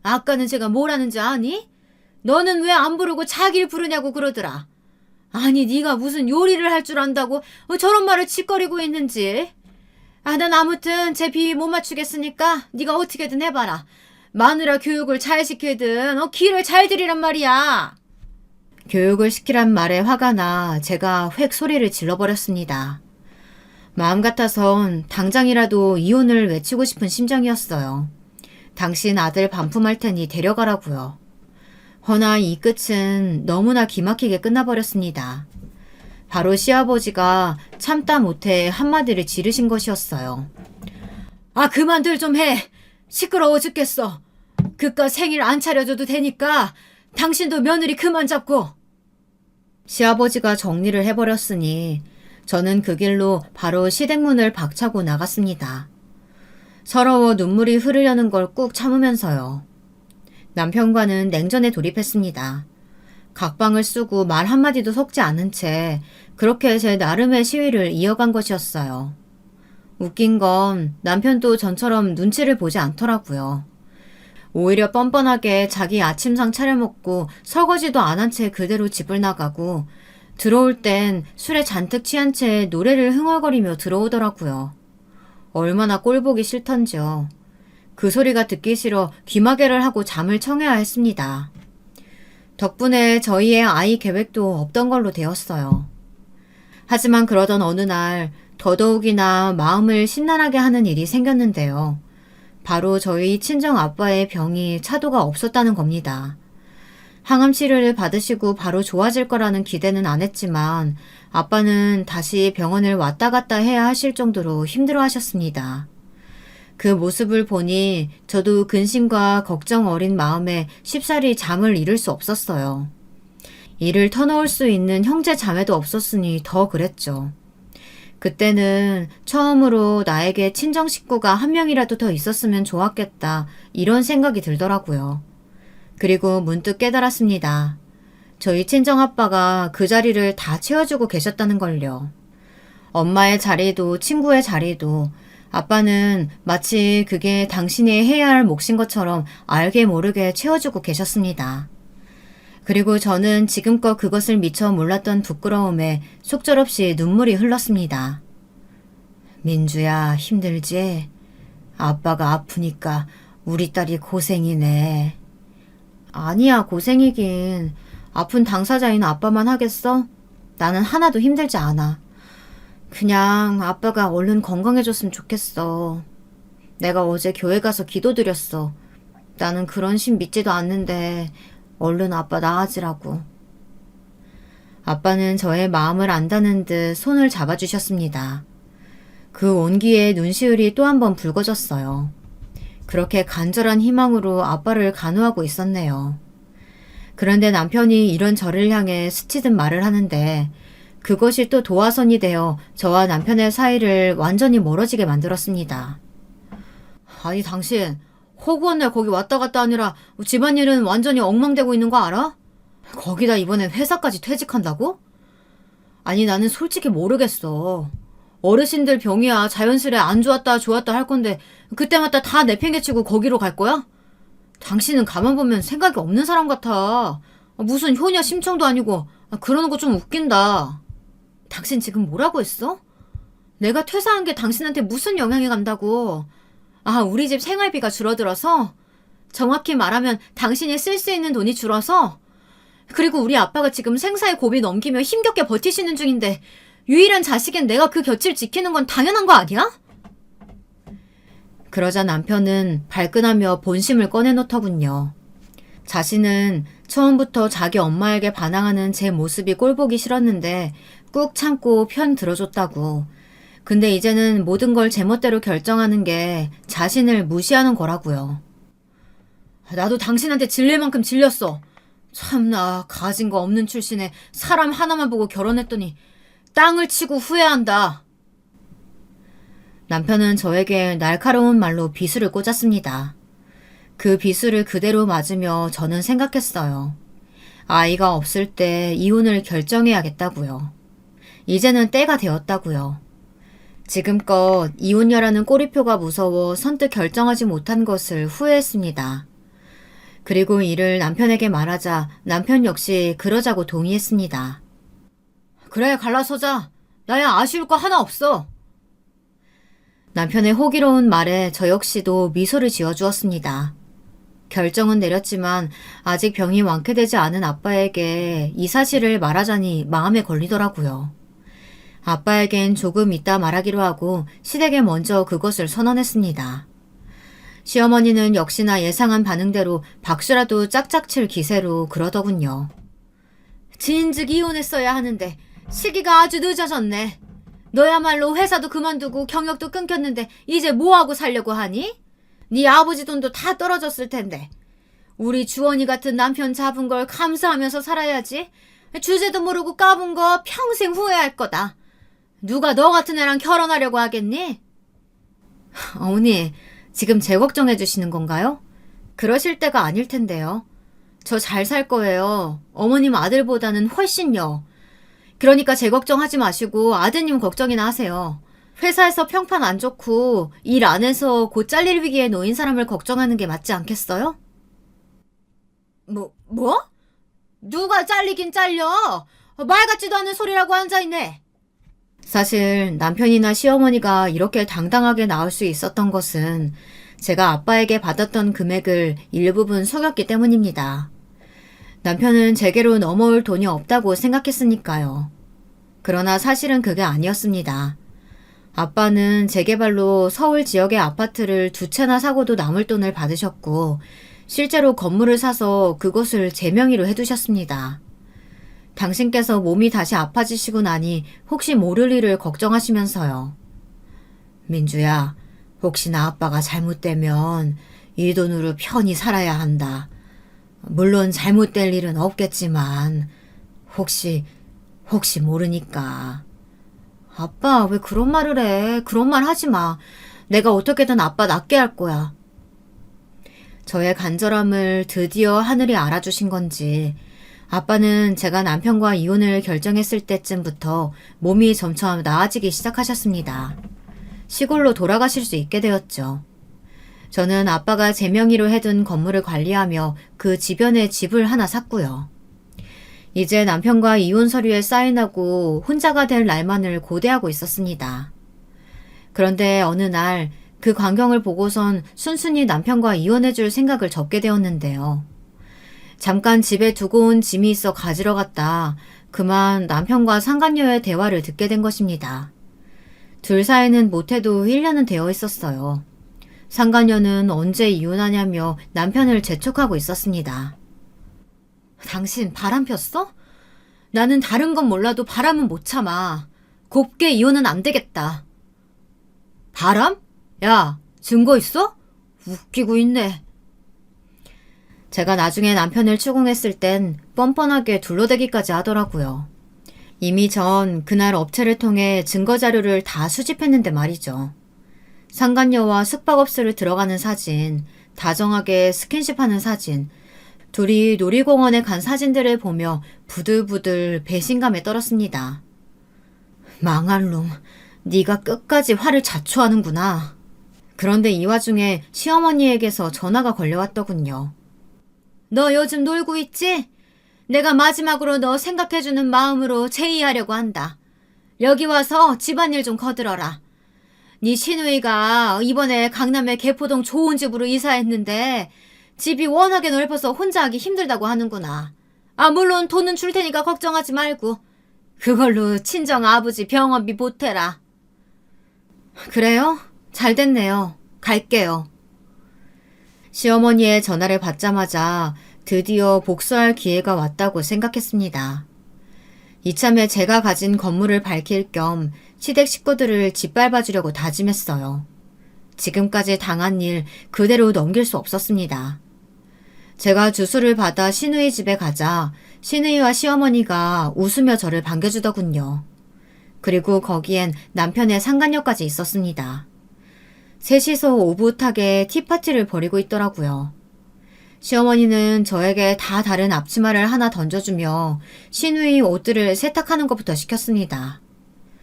아까는 제가 뭘 하는지 아니? 너는 왜 안 부르고 자기를 부르냐고 그러더라. 아니, 네가 무슨 요리를 할 줄 안다고 저런 말을 짓거리고 있는지. 아, 난 아무튼 제 비위 못 맞추겠으니까 네가 어떻게든 해봐라. 마누라 교육을 잘 시키든 기를 잘 들이란 말이야. 교육을 시키란 말에 화가 나 제가 획 소리를 질러버렸습니다. 마음 같아선 당장이라도 이혼을 외치고 싶은 심정이었어요. 당신 아들 반품할 테니 데려가라고요. 허나 이 끝은 너무나 기막히게 끝나버렸습니다. 바로 시아버지가 참다 못해 한마디를 지르신 것이었어요. 아, 그만들 좀 해. 시끄러워 죽겠어. 그깟 생일 안 차려줘도 되니까 당신도 며느리 그만 잡고. 시아버지가 정리를 해버렸으니 저는 그 길로 바로 시댁문을 박차고 나갔습니다. 서러워 눈물이 흐르려는 걸 꾹 참으면서요. 남편과는 냉전에 돌입했습니다. 각방을 쓰고 말 한마디도 섞지 않은 채 그렇게 제 나름의 시위를 이어간 것이었어요. 웃긴 건 남편도 전처럼 눈치를 보지 않더라고요. 오히려 뻔뻔하게 자기 아침상 차려먹고 설거지도 안 한 채 그대로 집을 나가고 들어올 땐 술에 잔뜩 취한 채 노래를 흥얼거리며 들어오더라고요. 얼마나 꼴보기 싫던지요. 그 소리가 듣기 싫어 귀마개를 하고 잠을 청해야 했습니다. 덕분에 저희의 아이 계획도 없던 걸로 되었어요. 하지만 그러던 어느 날 더더욱이나 마음을 심란하게 하는 일이 생겼는데요. 바로 저희 친정 아빠의 병이 차도가 없었다는 겁니다. 항암 치료를 받으시고 바로 좋아질 거라는 기대는 안 했지만 아빠는 다시 병원을 왔다 갔다 해야 하실 정도로 힘들어 하셨습니다. 그 모습을 보니 저도 근심과 걱정 어린 마음에 쉽사리 잠을 이룰 수 없었어요. 이를 터놓을 수 있는 형제 자매도 없었으니 더 그랬죠. 그때는 처음으로 나에게 친정 식구가 한 명이라도 더 있었으면 좋았겠다 이런 생각이 들더라고요. 그리고 문득 깨달았습니다. 저희 친정아빠가 그 자리를 다 채워주고 계셨다는 걸요. 엄마의 자리도 친구의 자리도 아빠는 마치 그게 당신이 해야 할 몫인 것처럼 알게 모르게 채워주고 계셨습니다. 그리고 저는 지금껏 그것을 미처 몰랐던 부끄러움에 속절없이 눈물이 흘렀습니다. 민주야, 힘들지? 아빠가 아프니까 우리 딸이 고생이네. 아니야, 고생이긴. 아픈 당사자인 아빠만 하겠어? 나는 하나도 힘들지 않아. 그냥 아빠가 얼른 건강해졌으면 좋겠어. 내가 어제 교회 가서 기도드렸어. 나는 그런 신 믿지도 않는데 얼른 아빠 나아지라고. 아빠는 저의 마음을 안다는 듯 손을 잡아주셨습니다. 그 온기에 눈시울이 또 한 번 붉어졌어요. 그렇게 간절한 희망으로 아빠를 간호하고 있었네요. 그런데 남편이 이런 저를 향해 스치듯 말을 하는데 그것이 또 도화선이 되어 저와 남편의 사이를 완전히 멀어지게 만들었습니다. 아니 당신 허구한 날 거기 왔다 갔다 하느라 집안일은 완전히 엉망되고 있는 거 알아? 거기다 이번엔 회사까지 퇴직한다고? 아니 나는 솔직히 모르겠어. 어르신들 병이야 자연스레 안 좋았다 좋았다 할 건데 그때마다 다 내팽개치고 거기로 갈 거야? 당신은 가만 보면 생각이 없는 사람 같아. 무슨 효녀 심청도 아니고 그러는 거 좀 웃긴다. 당신 지금 뭐라고 했어? 내가 퇴사한 게 당신한테 무슨 영향이 간다고. 아, 우리 집 생활비가 줄어들어서? 정확히 말하면 당신이 쓸 수 있는 돈이 줄어서? 그리고 우리 아빠가 지금 생사의 고비 넘기며 힘겹게 버티시는 중인데 유일한 자식인 내가 그 곁을 지키는 건 당연한 거 아니야? 그러자 남편은 발끈하며 본심을 꺼내놓더군요. 자신은 처음부터 자기 엄마에게 반항하는 제 모습이 꼴보기 싫었는데 꾹 참고 편 들어줬다고. 근데 이제는 모든 걸 제멋대로 결정하는 게 자신을 무시하는 거라고요. 나도 당신한테 질릴 만큼 질렸어. 참나 가진 거 없는 출신에 사람 하나만 보고 결혼했더니 땅을 치고 후회한다. 남편은 저에게 날카로운 말로 비수를 꽂았습니다. 그 비수를 그대로 맞으며 저는 생각했어요. 아이가 없을 때 이혼을 결정해야겠다고요. 이제는 때가 되었다고요. 지금껏 이혼녀라는 꼬리표가 무서워 선뜻 결정하지 못한 것을 후회했습니다. 그리고 이를 남편에게 말하자 남편 역시 그러자고 동의했습니다. 그래 갈라서자. 나야 아쉬울 거 하나 없어. 남편의 호기로운 말에 저 역시도 미소를 지어주었습니다. 결정은 내렸지만 아직 병이 완쾌되지 않은 아빠에게 이 사실을 말하자니 마음에 걸리더라고요. 아빠에겐 조금 이따 말하기로 하고 시댁에 먼저 그것을 선언했습니다. 시어머니는 역시나 예상한 반응대로 박수라도 짝짝 칠 기세로 그러더군요. 진즉 이혼했어야 하는데 시기가 아주 늦어졌네. 너야말로 회사도 그만두고 경력도 끊겼는데 이제 뭐하고 살려고 하니? 네 아버지 돈도 다 떨어졌을 텐데. 우리 주원이 같은 남편 잡은 걸 감사하면서 살아야지. 주제도 모르고 까분 거 평생 후회할 거다. 누가 너 같은 애랑 결혼하려고 하겠니? 어머니, 지금 제 걱정해 주시는 건가요? 그러실 때가 아닐 텐데요. 저 잘 살 거예요. 어머님 아들보다는 훨씬요. 그러니까 제 걱정하지 마시고 아드님 걱정이나 하세요. 회사에서 평판 안 좋고 일 안 해서 곧 잘릴 위기에 놓인 사람을 걱정하는 게 맞지 않겠어요? 뭐? 누가 잘리긴 잘려? 말 같지도 않은 소리라고 앉아있네. 사실 남편이나 시어머니가 이렇게 당당하게 나올 수 있었던 것은 제가 아빠에게 받았던 금액을 일부분 속였기 때문입니다. 남편은 제게로 넘어올 돈이 없다고 생각했으니까요. 그러나 사실은 그게 아니었습니다. 아빠는 재개발로 서울 지역의 아파트를 두 채나 사고도 남을 돈을 받으셨고, 실제로 건물을 사서 그곳을 제 명의로 해두셨습니다. 당신께서 몸이 다시 아파지시고 나니 혹시 모를 일을 걱정하시면서요. 민주야, 혹시나 아빠가 잘못되면 이 돈으로 편히 살아야 한다. 물론 잘못될 일은 없겠지만 혹시 모르니까. 아빠, 왜 그런 말을 해? 그런 말 하지 마. 내가 어떻게든 아빠 낫게 할 거야. 저의 간절함을 드디어 하늘이 알아주신 건지 아빠는 제가 남편과 이혼을 결정했을 때쯤부터 몸이 점점 나아지기 시작하셨습니다. 시골로 돌아가실 수 있게 되었죠. 저는 아빠가 제 명의로 해둔 건물을 관리하며 그 주변에 집을 하나 샀고요. 이제 남편과 이혼 서류에 사인하고 혼자가 될 날만을 고대하고 있었습니다. 그런데 어느 날 그 광경을 보고선 순순히 남편과 이혼해줄 생각을 접게 되었는데요. 잠깐 집에 두고 온 짐이 있어 가지러 갔다 그만 남편과 상간녀의 대화를 듣게 된 것입니다. 둘 사이는 못해도 1년은 되어 있었어요. 상간녀는 언제 이혼하냐며 남편을 재촉하고 있었습니다. 당신 바람 폈어? 나는 다른 건 몰라도 바람은 못 참아. 곱게 이혼은 안 되겠다. 바람? 야, 증거 있어? 웃기고 있네. 제가 나중에 남편을 추궁했을 땐 뻔뻔하게 둘러대기까지 하더라고요. 이미 전 그날 업체를 통해 증거 자료를 다 수집했는데 말이죠. 상간녀와 숙박업소를 들어가는 사진, 다정하게 스킨십하는 사진, 둘이 놀이공원에 간 사진들을 보며 부들부들 배신감에 떨었습니다. 망할 놈, 네가 끝까지 화를 자초하는구나. 그런데 이 와중에 시어머니에게서 전화가 걸려왔더군요. 너 요즘 놀고 있지? 내가 마지막으로 너 생각해주는 마음으로 제의하려고 한다. 여기 와서 집안일 좀 거들어라. 네 시누이가 이번에 강남의 개포동 좋은 집으로 이사했는데 집이 워낙에 넓어서 혼자 하기 힘들다고 하는구나. 아, 물론 돈은 줄 테니까 걱정하지 말고 그걸로 친정 아버지 병원비 보태라. 그래요? 잘 됐네요. 갈게요. 시어머니의 전화를 받자마자 드디어 복수할 기회가 왔다고 생각했습니다. 이참에 제가 가진 건물을 밝힐 겸 시댁 식구들을 짓밟아주려고 다짐했어요. 지금까지 당한 일 그대로 넘길 수 없었습니다. 제가 주술을 받아 시누이 집에 가자 시누이와 시어머니가 웃으며 저를 반겨주더군요. 그리고 거기엔 남편의 상간녀까지 있었습니다. 셋이서 오붓하게 티파티를 벌이고 있더라고요. 시어머니는 저에게 다 다른 앞치마를 하나 던져주며 시누이 옷들을 세탁하는 것부터 시켰습니다.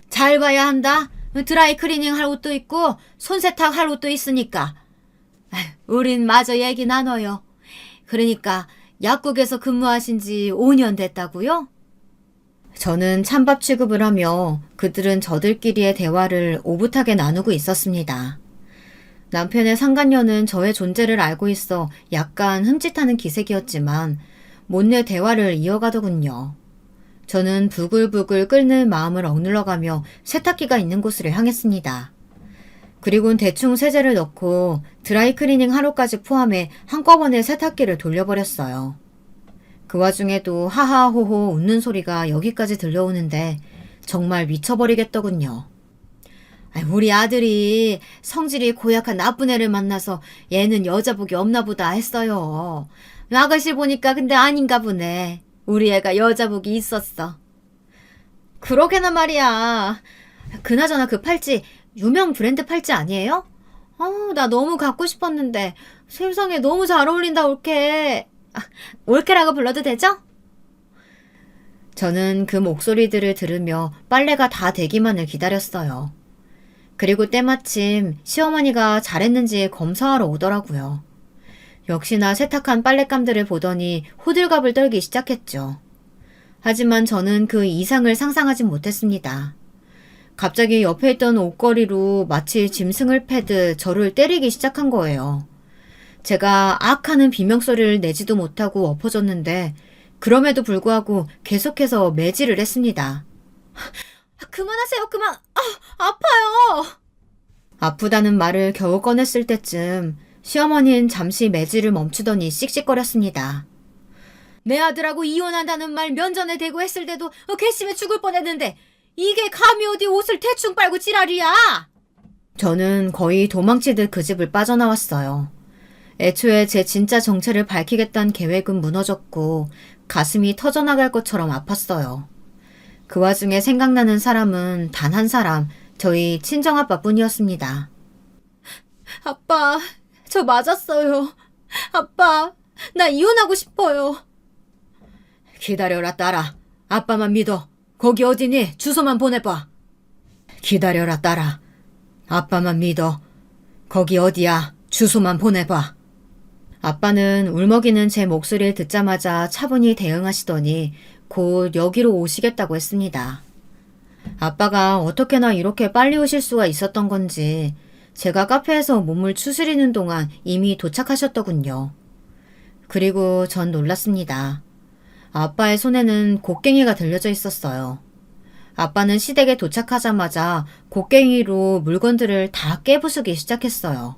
잘 봐야 한다. 드라이 클리닝 할 옷도 있고 손세탁 할 옷도 있으니까. 우린 마저 얘기 나눠요. 그러니까 약국에서 근무하신 지 5년 됐다고요? 저는 찬밥 취급을 하며 그들은 저들끼리의 대화를 오붓하게 나누고 있었습니다. 남편의 상간녀는 저의 존재를 알고 있어 약간 흠칫하는 기색이었지만 못내 대화를 이어가더군요. 저는 부글부글 끓는 마음을 억눌러가며 세탁기가 있는 곳으로 향했습니다. 그리고는 대충 세제를 넣고 드라이클리닝 하루까지 포함해 한꺼번에 세탁기를 돌려버렸어요. 그 와중에도 하하호호 웃는 소리가 여기까지 들려오는데 정말 미쳐버리겠더군요. 우리 아들이 성질이 고약한 나쁜 애를 만나서 얘는 여자복이 없나 보다 했어요. 아가씨 보니까 근데 아닌가 보네. 우리 애가 여자복이 있었어. 그러게나 말이야. 그나저나 그 팔찌 유명 브랜드 팔찌 아니에요? 나 너무 갖고 싶었는데 세상에 너무 잘 어울린다 올케. 올케라고 불러도 되죠? 저는 그 목소리들을 들으며 빨래가 다 되기만을 기다렸어요. 그리고 때마침 시어머니가 잘했는지 검사하러 오더라고요. 역시나 세탁한 빨랫감들을 보더니 호들갑을 떨기 시작했죠. 하지만 저는 그 이상을 상상하진 못했습니다. 갑자기 옆에 있던 옷걸이로 마치 짐승을 패듯 저를 때리기 시작한 거예요. 제가 악 하는 비명소리를 내지도 못하고 엎어졌는데 그럼에도 불구하고 계속해서 매질을 했습니다. 그만하세요, 그만. 아파요. 아프다는 말을 겨우 꺼냈을 때쯤 시어머니는 잠시 매질을 멈추더니 씩씩거렸습니다. 내 아들하고 이혼한다는 말 면전에 대고 했을 때도 괘씸해 죽을 뻔했는데 이게 감히 어디 옷을 대충 빨고 지랄이야. 저는 거의 도망치듯 그 집을 빠져나왔어요. 애초에 제 진짜 정체를 밝히겠다는 계획은 무너졌고 가슴이 터져나갈 것처럼 아팠어요. 그 와중에 생각나는 사람은 단 한 사람, 저희 친정아빠뿐이었습니다. 아빠, 저 맞았어요. 아빠, 나 이혼하고 싶어요. 기다려라, 딸아. 아빠만 믿어. 거기 어디니? 주소만 보내봐. 기다려라, 딸아. 아빠만 믿어. 거기 어디야? 주소만 보내봐. 아빠는 울먹이는 제 목소리를 듣자마자 차분히 대응하시더니 곧 여기로 오시겠다고 했습니다. 아빠가 어떻게나 이렇게 빨리 오실 수가 있었던 건지 제가 카페에서 몸을 추스리는 동안 이미 도착하셨더군요. 그리고 전 놀랐습니다. 아빠의 손에는 곡괭이가 들려져 있었어요. 아빠는 시댁에 도착하자마자 곡괭이로 물건들을 다 깨부수기 시작했어요.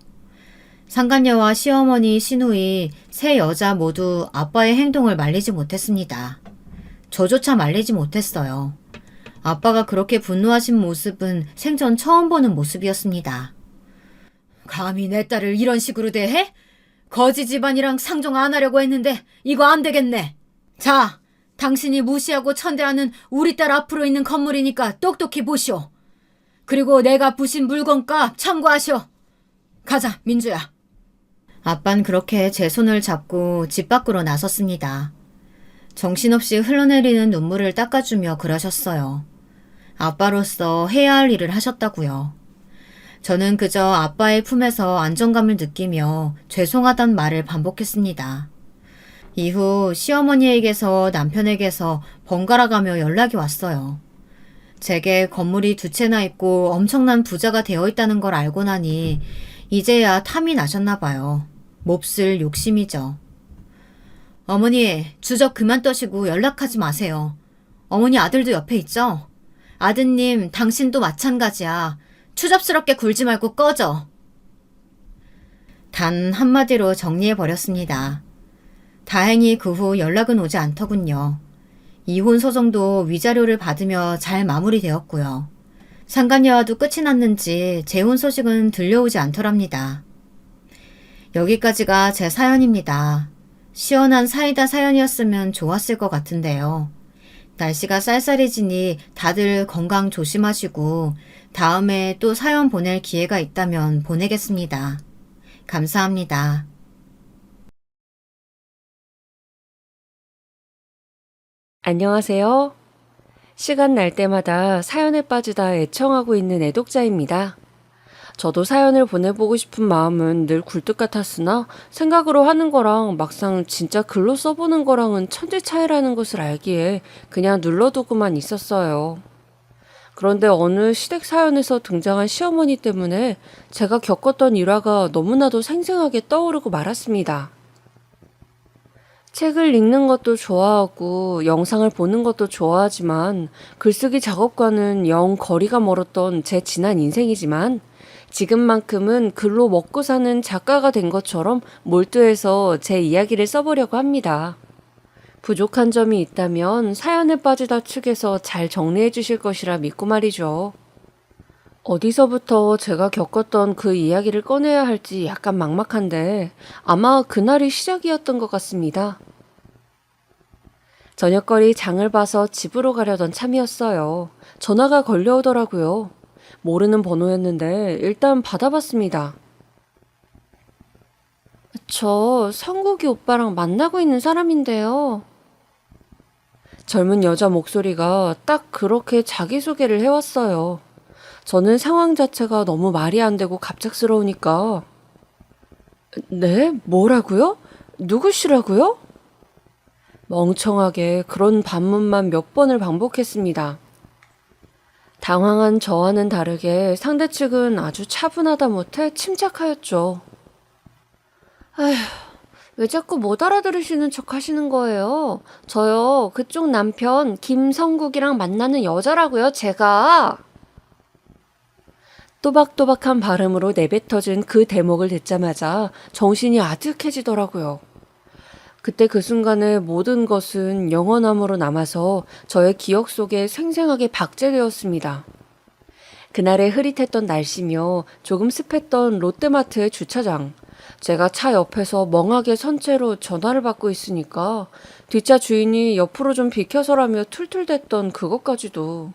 상간녀와 시어머니, 시누이, 세 여자 모두 아빠의 행동을 말리지 못했습니다. 저조차 말리지 못했어요. 아빠가 그렇게 분노하신 모습은 생전 처음 보는 모습이었습니다. 감히 내 딸을 이런 식으로 대해? 거지 집안이랑 상종 안 하려고 했는데 이거 안 되겠네. 자, 당신이 무시하고 천대하는 우리 딸 앞으로 있는 건물이니까 똑똑히 보시오. 그리고 내가 부신 물건값 참고하시오. 가자, 민주야. 아빤 그렇게 제 손을 잡고 집 밖으로 나섰습니다. 정신없이 흘러내리는 눈물을 닦아주며 그러셨어요. 아빠로서 해야 할 일을 하셨다고요. 저는 그저 아빠의 품에서 안정감을 느끼며 죄송하단 말을 반복했습니다. 이후 시어머니에게서 남편에게서 번갈아가며 연락이 왔어요. 제게 건물이 두 채나 있고 엄청난 부자가 되어 있다는 걸 알고 나니 이제야 탐이 나셨나 봐요. 몹쓸 욕심이죠. 어머니, 주접 그만 떠시고 연락하지 마세요. 어머니 아들도 옆에 있죠? 아드님, 당신도 마찬가지야. 추잡스럽게 굴지 말고 꺼져. 단 한마디로 정리해버렸습니다. 다행히 그 후 연락은 오지 않더군요. 이혼 소송도 위자료를 받으며 잘 마무리되었고요. 상간녀와도 끝이 났는지 재혼 소식은 들려오지 않더랍니다. 여기까지가 제 사연입니다. 시원한 사이다 사연이었으면 좋았을 것 같은데요. 날씨가 쌀쌀해지니 다들 건강 조심하시고 다음에 또 사연 보낼 기회가 있다면 보내겠습니다. 감사합니다. 안녕하세요. 시간 날 때마다 사연에 빠지다 애청하고 있는 애독자입니다. 저도 사연을 보내보고 싶은 마음은 늘 굴뚝 같았으나 생각으로 하는 거랑 막상 진짜 글로 써보는 거랑은 천지 차이라는 것을 알기에 그냥 눌러두고만 있었어요. 그런데 어느 시댁 사연에서 등장한 시어머니 때문에 제가 겪었던 일화가 너무나도 생생하게 떠오르고 말았습니다. 책을 읽는 것도 좋아하고 영상을 보는 것도 좋아하지만 글쓰기 작업과는 영 거리가 멀었던 제 지난 인생이지만 지금만큼은 글로 먹고 사는 작가가 된 것처럼 몰두해서 제 이야기를 써보려고 합니다. 부족한 점이 있다면 사연에 빠지다 측에서 잘 정리해 주실 것이라 믿고 말이죠. 어디서부터 제가 겪었던 그 이야기를 꺼내야 할지 약간 막막한데 아마 그날이 시작이었던 것 같습니다. 저녁거리 장을 봐서 집으로 가려던 참이었어요. 전화가 걸려오더라고요. 모르는 번호였는데 일단 받아봤습니다. 저 성국이 오빠랑 만나고 있는 사람인데요. 젊은 여자 목소리가 딱 그렇게 자기소개를 해왔어요. 저는 상황 자체가 너무 말이 안 되고 갑작스러우니까 네? 뭐라고요? 누구시라고요? 멍청하게 그런 반문만 몇 번을 반복했습니다. 당황한 저와는 다르게 상대 측은 아주 차분하다 못해 침착하였죠. 아휴, 왜 자꾸 못 알아들으시는 척 하시는 거예요? 저요, 그쪽 남편 김성국이랑 만나는 여자라고요, 제가. 또박또박한 발음으로 내뱉어진 그 대목을 듣자마자 정신이 아득해지더라고요. 그때 그 순간에 모든 것은 영원함으로 남아서 저의 기억 속에 생생하게 박제되었습니다. 그날의 흐릿했던 날씨며 조금 습했던 롯데마트의 주차장. 제가 차 옆에서 멍하게 선 채로 전화를 받고 있으니까 뒷차 주인이 옆으로 좀 비켜서라며 툴툴댔던 그것까지도.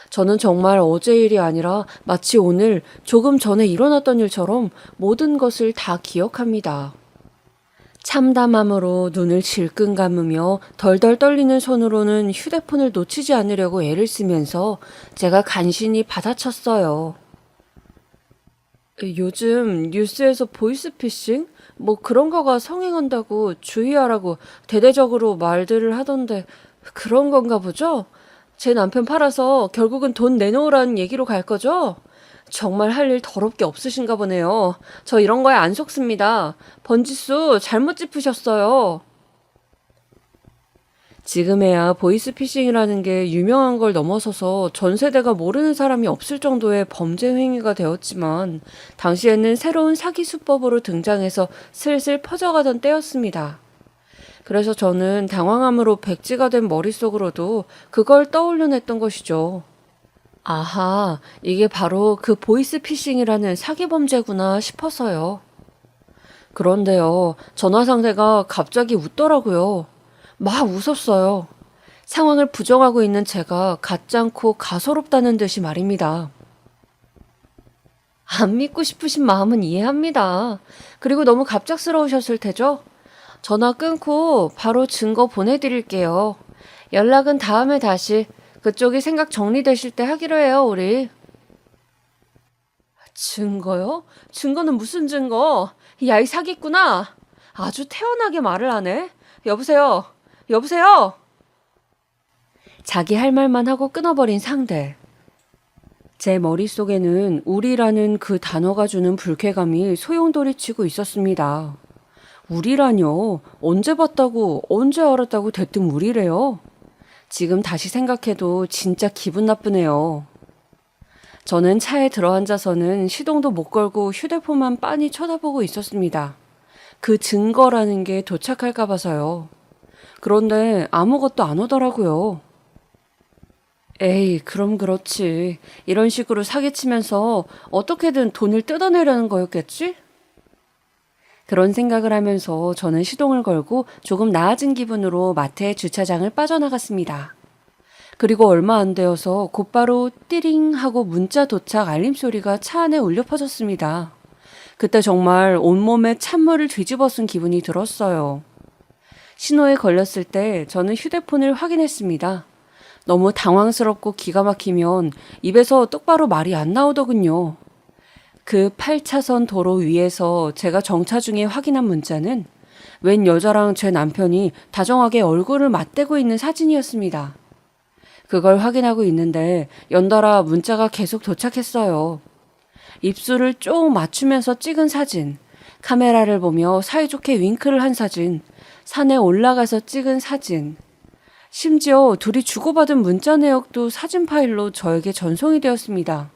저는 정말 어제 일이 아니라 마치 오늘 조금 전에 일어났던 일처럼 모든 것을 다 기억합니다. 참담함으로 눈을 질끈 감으며 덜덜 떨리는 손으로는 휴대폰을 놓치지 않으려고 애를 쓰면서 제가 간신히 받아쳤어요. 요즘 뉴스에서 보이스피싱? 뭐 그런 거가 성행한다고 주의하라고 대대적으로 말들을 하던데 그런 건가 보죠? 제 남편 팔아서 결국은 돈 내놓으라는 얘기로 갈 거죠? 정말 할 일 더럽게 없으신가 보네요. 저 이런 거에 안 속습니다. 번지수 잘못 짚으셨어요. 지금에야 보이스피싱이라는 게 유명한 걸 넘어서서 전 세대가 모르는 사람이 없을 정도의 범죄 행위가 되었지만 당시에는 새로운 사기 수법으로 등장해서 슬슬 퍼져가던 때였습니다. 그래서 저는 당황함으로 백지가 된 머릿속으로도 그걸 떠올려냈던 것이죠. 아하, 이게 바로 그 보이스피싱이라는 사기 범죄구나 싶어서요. 그런데요, 전화 상대가 갑자기 웃더라고요. 막 웃었어요. 상황을 부정하고 있는 제가 가짱코 가소롭다는 듯이 말입니다. 안 믿고 싶으신 마음은 이해합니다. 그리고 너무 갑작스러우셨을 테죠? 전화 끊고 바로 증거 보내드릴게요. 연락은 다음에 다시. 그쪽이 생각 정리되실 때 하기로 해요, 우리. 증거요? 증거는 무슨 증거? 야, 이 사기꾼아. 아주 태연하게 말을 하네. 여보세요? 여보세요? 자기 할 말만 하고 끊어버린 상대. 제 머릿속에는 우리라는 그 단어가 주는 불쾌감이 소용돌이치고 있었습니다. 우리라뇨? 언제 봤다고, 언제 알았다고 대뜸 우리래요? 지금 다시 생각해도 진짜 기분 나쁘네요. 저는 차에 들어앉아서는 시동도 못 걸고 휴대폰만 빤히 쳐다보고 있었습니다. 그 증거라는 게 도착할까 봐서요. 그런데 아무것도 안 오더라고요. 에이, 그럼 그렇지. 이런 식으로 사기치면서 어떻게든 돈을 뜯어내려는 거였겠지? 그런 생각을 하면서 저는 시동을 걸고 조금 나아진 기분으로 마트의 주차장을 빠져나갔습니다. 그리고 얼마 안 되어서 곧바로 띠링 하고 문자 도착 알림 소리가 차 안에 울려 퍼졌습니다. 그때 정말 온몸에 찬물을 뒤집어 쓴 기분이 들었어요. 신호에 걸렸을 때 저는 휴대폰을 확인했습니다. 너무 당황스럽고 기가 막히면 입에서 똑바로 말이 안 나오더군요. 그 8차선 도로 위에서 제가 정차 중에 확인한 문자는 웬 여자랑 제 남편이 다정하게 얼굴을 맞대고 있는 사진이었습니다. 그걸 확인하고 있는데 연달아 문자가 계속 도착했어요. 입술을 쭉 맞추면서 찍은 사진, 카메라를 보며 사이좋게 윙크를 한 사진, 산에 올라가서 찍은 사진, 심지어 둘이 주고받은 문자 내역도 사진 파일로 저에게 전송이 되었습니다.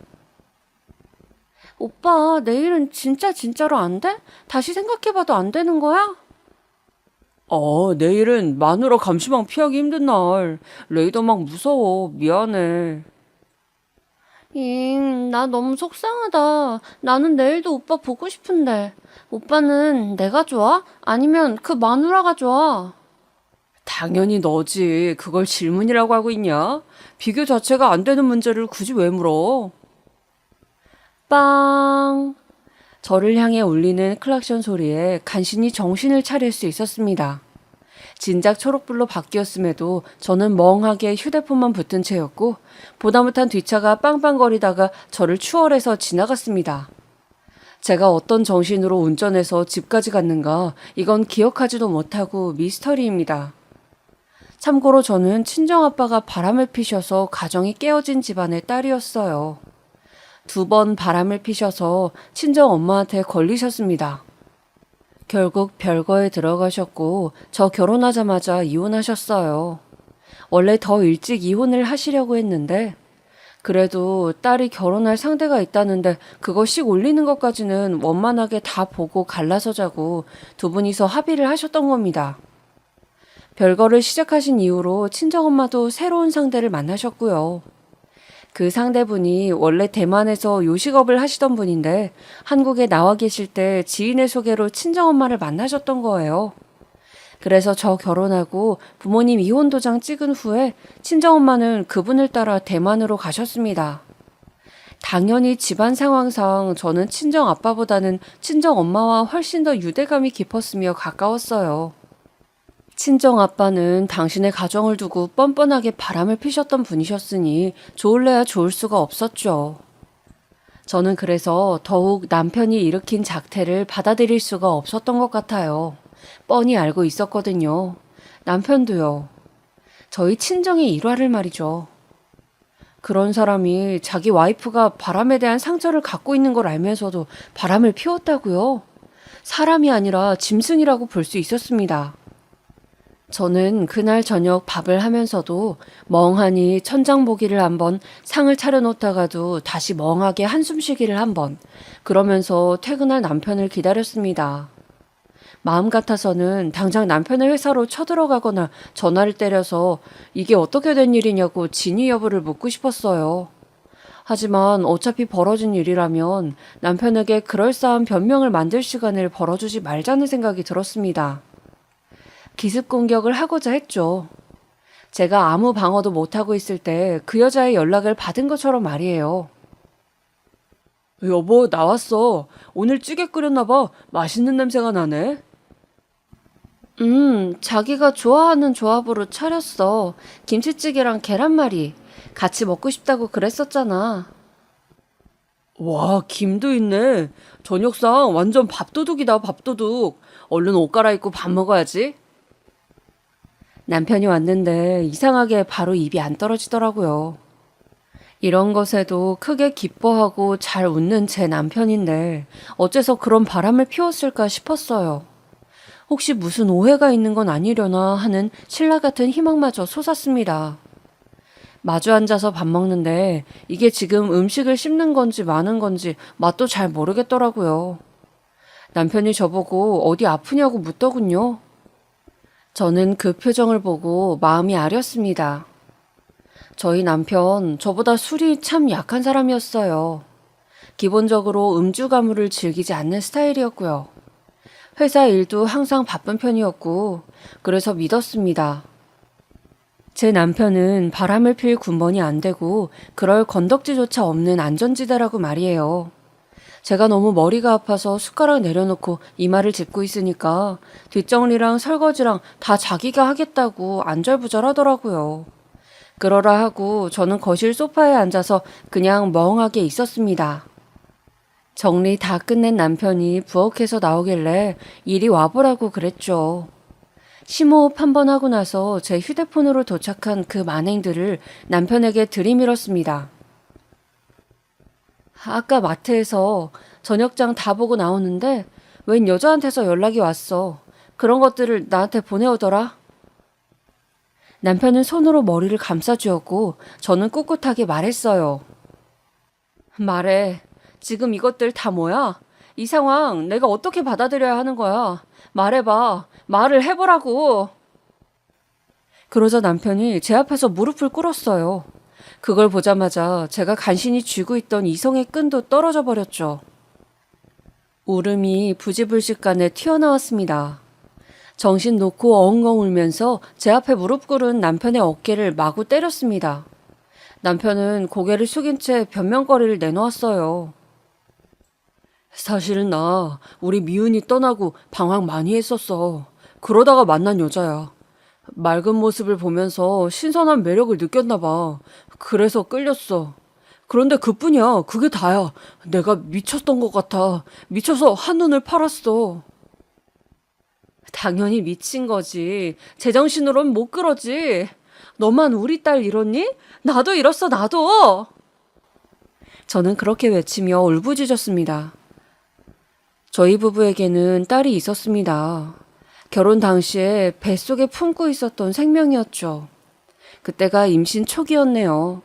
오빠, 내일은 진짜로 안 돼? 다시 생각해봐도 안 되는 거야? 내일은 마누라 감시망 피하기 힘든 날. 레이더 막 무서워. 미안해. 나 너무 속상하다. 나는 내일도 오빠 보고 싶은데. 오빠는 내가 좋아? 아니면 그 마누라가 좋아? 당연히 너지. 그걸 질문이라고 하고 있냐? 비교 자체가 안 되는 문제를 굳이 왜 물어? 빵! 저를 향해 울리는 클락션 소리에 간신히 정신을 차릴 수 있었습니다. 진작 초록불로 바뀌었음에도 저는 멍하게 휴대폰만 붙은 채였고 보다 못한 뒷차가 빵빵거리다가 저를 추월해서 지나갔습니다. 제가 어떤 정신으로 운전해서 집까지 갔는가 이건 기억하지도 못하고 미스터리입니다. 참고로 저는 친정아빠가 바람을 피셔서 가정이 깨어진 집안의 딸이었어요. 2번 바람을 피셔서 친정 엄마한테 걸리셨습니다. 결국 별거에 들어가셨고 저 결혼하자마자 이혼하셨어요. 원래 더 일찍 이혼을 하시려고 했는데 그래도 딸이 결혼할 상대가 있다는데 그거 씩 올리는 것까지는 원만하게 다 보고 갈라서 자고 두 분이서 합의를 하셨던 겁니다. 별거를 시작하신 이후로 친정엄마도 새로운 상대를 만나셨고요. 그 상대분이 원래 대만에서 요식업을 하시던 분인데 한국에 나와 계실 때 지인의 소개로 친정엄마를 만나셨던 거예요. 그래서 저 결혼하고 부모님 이혼 도장 찍은 후에 친정엄마는 그분을 따라 대만으로 가셨습니다. 당연히 집안 상황상 저는 친정아빠보다는 친정엄마와 훨씬 더 유대감이 깊었으며 가까웠어요. 친정아빠는 당신의 가정을 두고 뻔뻔하게 바람을 피셨던 분이셨으니 좋을래야 좋을 수가 없었죠. 저는 그래서 더욱 남편이 일으킨 작태를 받아들일 수가 없었던 것 같아요. 뻔히 알고 있었거든요. 남편도요. 저희 친정의 일화를 말이죠. 그런 사람이 자기 와이프가 바람에 대한 상처를 갖고 있는 걸 알면서도 바람을 피웠다고요? 사람이 아니라 짐승이라고 볼 수 있었습니다. 저는 그날 저녁 밥을 하면서도 멍하니 천장 보기를 한번, 상을 차려놓다가도 다시 멍하게 한숨 쉬기를 한번, 그러면서 퇴근할 남편을 기다렸습니다. 마음 같아서는 당장 남편의 회사로 쳐들어가거나 전화를 때려서 이게 어떻게 된 일이냐고 진위 여부를 묻고 싶었어요. 하지만 어차피 벌어진 일이라면 남편에게 그럴싸한 변명을 만들 시간을 벌어주지 말자는 생각이 들었습니다. 기습 공격을 하고자 했죠. 제가 아무 방어도 못하고 있을 때 그 여자의 연락을 받은 것처럼 말이에요. 여보, 나왔어. 오늘 찌개 끓였나 봐. 맛있는 냄새가 나네. 자기가 좋아하는 조합으로 차렸어. 김치찌개랑 계란말이. 같이 먹고 싶다고 그랬었잖아. 와, 김도 있네. 저녁상 완전 밥도둑이다, 밥도둑. 얼른 옷 갈아입고 밥 먹어야지. 남편이 왔는데 이상하게 바로 입이 안 떨어지더라고요. 이런 것에도 크게 기뻐하고 잘 웃는 제 남편인데 어째서 그런 바람을 피웠을까 싶었어요. 혹시 무슨 오해가 있는 건 아니려나 하는 신라 같은 희망마저 솟았습니다. 마주 앉아서 밥 먹는데 이게 지금 음식을 씹는 건지 마는 건지 맛도 잘 모르겠더라고요. 남편이 저보고 어디 아프냐고 묻더군요. 저는 그 표정을 보고 마음이 아렸습니다. 저희 남편 저보다 술이 참 약한 사람이었어요. 기본적으로 음주 가무를 즐기지 않는 스타일이었고요. 회사 일도 항상 바쁜 편이었고 그래서 믿었습니다. 제 남편은 바람을 필 군번이 안 되고 그럴 건덕지조차 없는 안전지대라고 말이에요. 제가 너무 머리가 아파서 숟가락 내려놓고 이마를 짚고 있으니까 뒷정리랑 설거지랑 다 자기가 하겠다고 안절부절하더라고요. 그러라 하고 저는 거실 소파에 앉아서 그냥 멍하게 있었습니다. 정리 다 끝낸 남편이 부엌에서 나오길래 이리 와보라고 그랬죠. 심호흡 한 번 하고 나서 제 휴대폰으로 도착한 그 만행들을 남편에게 들이밀었습니다. 아까 마트에서 저녁장 다 보고 나오는데 웬 여자한테서 연락이 왔어. 그런 것들을 나한테 보내오더라. 남편은 손으로 머리를 감싸주었고 저는 꿋꿋하게 말했어요. 말해. 지금 이것들 다 뭐야? 이 상황 내가 어떻게 받아들여야 하는 거야? 말해봐. 말을 해보라고. 그러자 남편이 제 앞에서 무릎을 꿇었어요. 그걸 보자마자 제가 간신히 쥐고 있던 이성의 끈도 떨어져 버렸죠. 울음이 부지불식간에 튀어나왔습니다. 정신 놓고 엉엉 울면서 제 앞에 무릎 꿇은 남편의 어깨를 마구 때렸습니다. 남편은 고개를 숙인 채 변명거리를 내놓았어요. 사실은 나 우리 미은이 떠나고 방황 많이 했었어. 그러다가 만난 여자야. 맑은 모습을 보면서 신선한 매력을 느꼈나 봐. 그래서 끌렸어. 그런데 그뿐이야. 그게 다야. 내가 미쳤던 것 같아. 미쳐서 한눈을 팔았어. 당연히 미친 거지. 제정신으론 못 그러지. 너만 우리 딸 잃었니? 나도 잃었어, 나도. 저는 그렇게 외치며 울부짖었습니다. 저희 부부에게는 딸이 있었습니다. 결혼 당시에 뱃속에 품고 있었던 생명이었죠. 그때가 임신 초기였네요.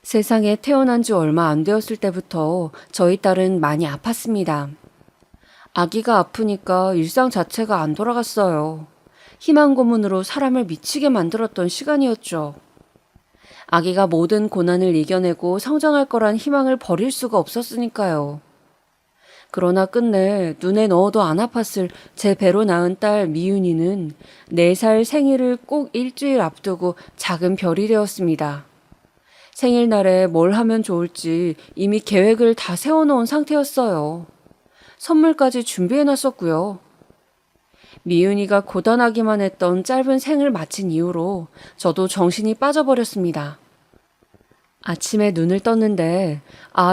세상에 태어난 지 얼마 안 되었을 때부터 저희 딸은 많이 아팠습니다. 아기가 아프니까 일상 자체가 안 돌아갔어요. 희망 고문으로 사람을 미치게 만들었던 시간이었죠. 아기가 모든 고난을 이겨내고 성장할 거란 희망을 버릴 수가 없었으니까요. 그러나 끝내 눈에 넣어도 안 아팠을 제 배로 낳은 딸 미윤이는 4살 생일을 꼭 일주일 앞두고 작은 별이 되었습니다. 생일날에 뭘 하면 좋을지 이미 계획을 다 세워놓은 상태였어요. 선물까지 준비해놨었고요. 미윤이가 고단하기만 했던 짧은 생을 마친 이후로 저도 정신이 빠져버렸습니다. 아침에 눈을 떴는데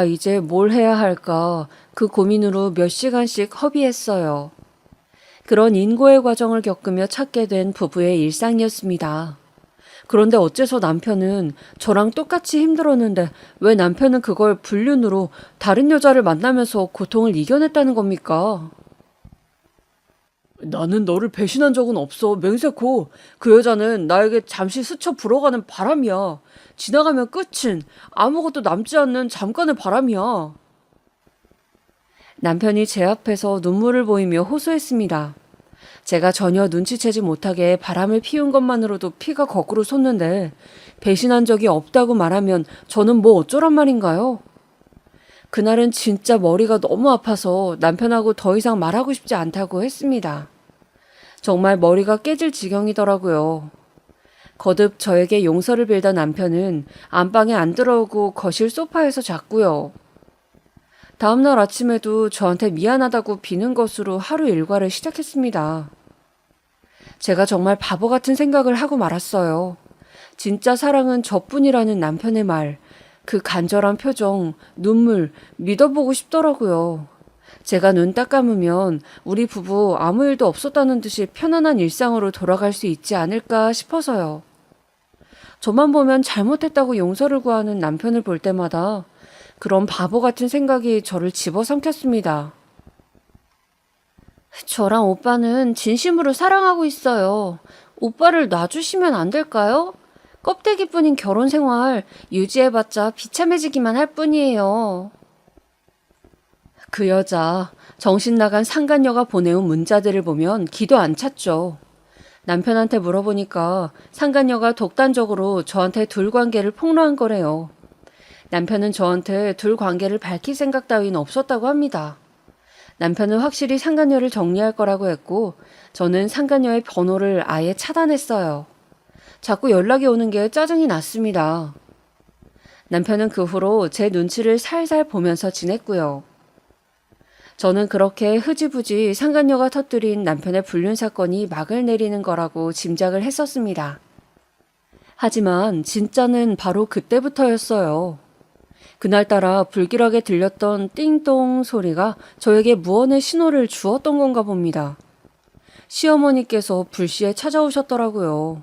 이제 뭘 해야 할까 그 고민으로 몇 시간씩 허비했어요. 그런 인고의 과정을 겪으며 찾게 된 부부의 일상이었습니다. 그런데 어째서 남편은 저랑 똑같이 힘들었는데 왜 남편은 그걸 불륜으로 다른 여자를 만나면서 고통을 이겨냈다는 겁니까? 나는 너를 배신한 적은 없어, 맹세코. 그 여자는 나에게 잠시 스쳐 불어가는 바람이야. 지나가면 끝인 아무것도 남지 않는 잠깐의 바람이야. 남편이 제 앞에서 눈물을 보이며 호소했습니다. 제가 전혀 눈치채지 못하게 바람을 피운 것만으로도 피가 거꾸로 솟는데 배신한 적이 없다고 말하면 저는 뭐 어쩌란 말인가요? 그날은 진짜 머리가 너무 아파서 남편하고 더 이상 말하고 싶지 않다고 했습니다. 정말 머리가 깨질 지경이더라고요. 거듭 저에게 용서를 빌던 남편은 안방에 안 들어오고 거실 소파에서 잤고요. 다음날 아침에도 저한테 미안하다고 비는 것으로 하루 일과를 시작했습니다. 제가 정말 바보 같은 생각을 하고 말았어요. 진짜 사랑은 저뿐이라는 남편의 말, 그 간절한 표정, 눈물, 믿어보고 싶더라고요. 제가 눈 딱 감으면 우리 부부 아무 일도 없었다는 듯이 편안한 일상으로 돌아갈 수 있지 않을까 싶어서요. 저만 보면 잘못했다고 용서를 구하는 남편을 볼 때마다 그런 바보 같은 생각이 저를 집어삼켰습니다. 저랑 오빠는 진심으로 사랑하고 있어요. 오빠를 놔주시면 안 될까요? 껍데기뿐인 결혼 생활 유지해봤자 비참해지기만 할 뿐이에요. 그 여자, 정신 나간 상간녀가 보내온 문자들을 보면 기도 안 찼죠. 남편한테 물어보니까 상간녀가 독단적으로 저한테 둘 관계를 폭로한 거래요. 남편은 저한테 둘 관계를 밝힐 생각 따윈 없었다고 합니다. 남편은 확실히 상간녀를 정리할 거라고 했고 저는 상간녀의 번호를 아예 차단했어요. 자꾸 연락이 오는 게 짜증이 났습니다. 남편은 그 후로 제 눈치를 살살 보면서 지냈고요. 저는 그렇게 흐지부지 상간녀가 터뜨린 남편의 불륜 사건이 막을 내리는 거라고 짐작을 했었습니다. 하지만 진짜는 바로 그때부터였어요. 그날따라 불길하게 들렸던 띵동 소리가 저에게 무언의 신호를 주었던 건가 봅니다. 시어머니께서 불시에 찾아오셨더라고요.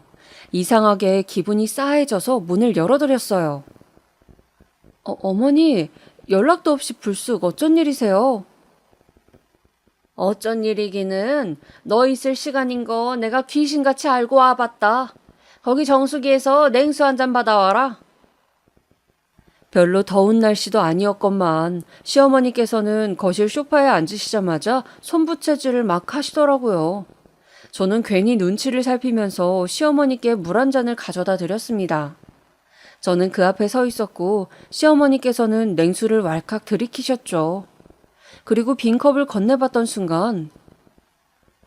이상하게 기분이 싸해져서 문을 열어드렸어요. 어머니, 연락도 없이 불쑥 어쩐 일이세요? 어쩐 일이기는 너 있을 시간인 거 내가 귀신같이 알고 와봤다. 거기 정수기에서 냉수 한 잔 받아와라. 별로 더운 날씨도 아니었건만 시어머니께서는 거실 소파에 앉으시자마자 손부채질을 막 하시더라고요. 저는 괜히 눈치를 살피면서 시어머니께 물 한 잔을 가져다 드렸습니다. 저는 그 앞에 서 있었고 시어머니께서는 냉수를 왈칵 들이키셨죠. 그리고 빈 컵을 건네봤던 순간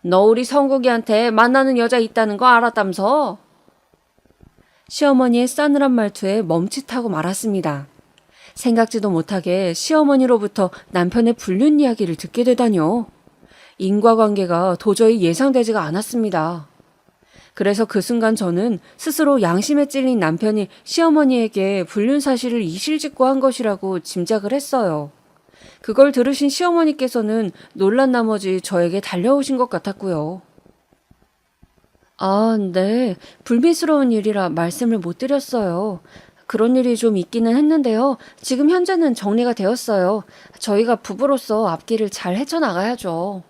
너 우리 성국이한테 만나는 여자 있다는 거 알았다면서? 시어머니의 싸늘한 말투에 멈칫하고 말았습니다. 생각지도 못하게 시어머니로부터 남편의 불륜 이야기를 듣게 되다뇨. 인과관계가 도저히 예상되지가 않았습니다. 그래서 그 순간 저는 스스로 양심에 찔린 남편이 시어머니에게 불륜 사실을 이실직고 한 것이라고 짐작을 했어요. 그걸 들으신 시어머니께서는 놀란 나머지 저에게 달려오신 것 같았고요. 네. 불미스러운 일이라 말씀을 못 드렸어요. 그런 일이 좀 있기는 했는데요. 지금 현재는 정리가 되었어요. 저희가 부부로서 앞길을 잘 헤쳐나가야죠.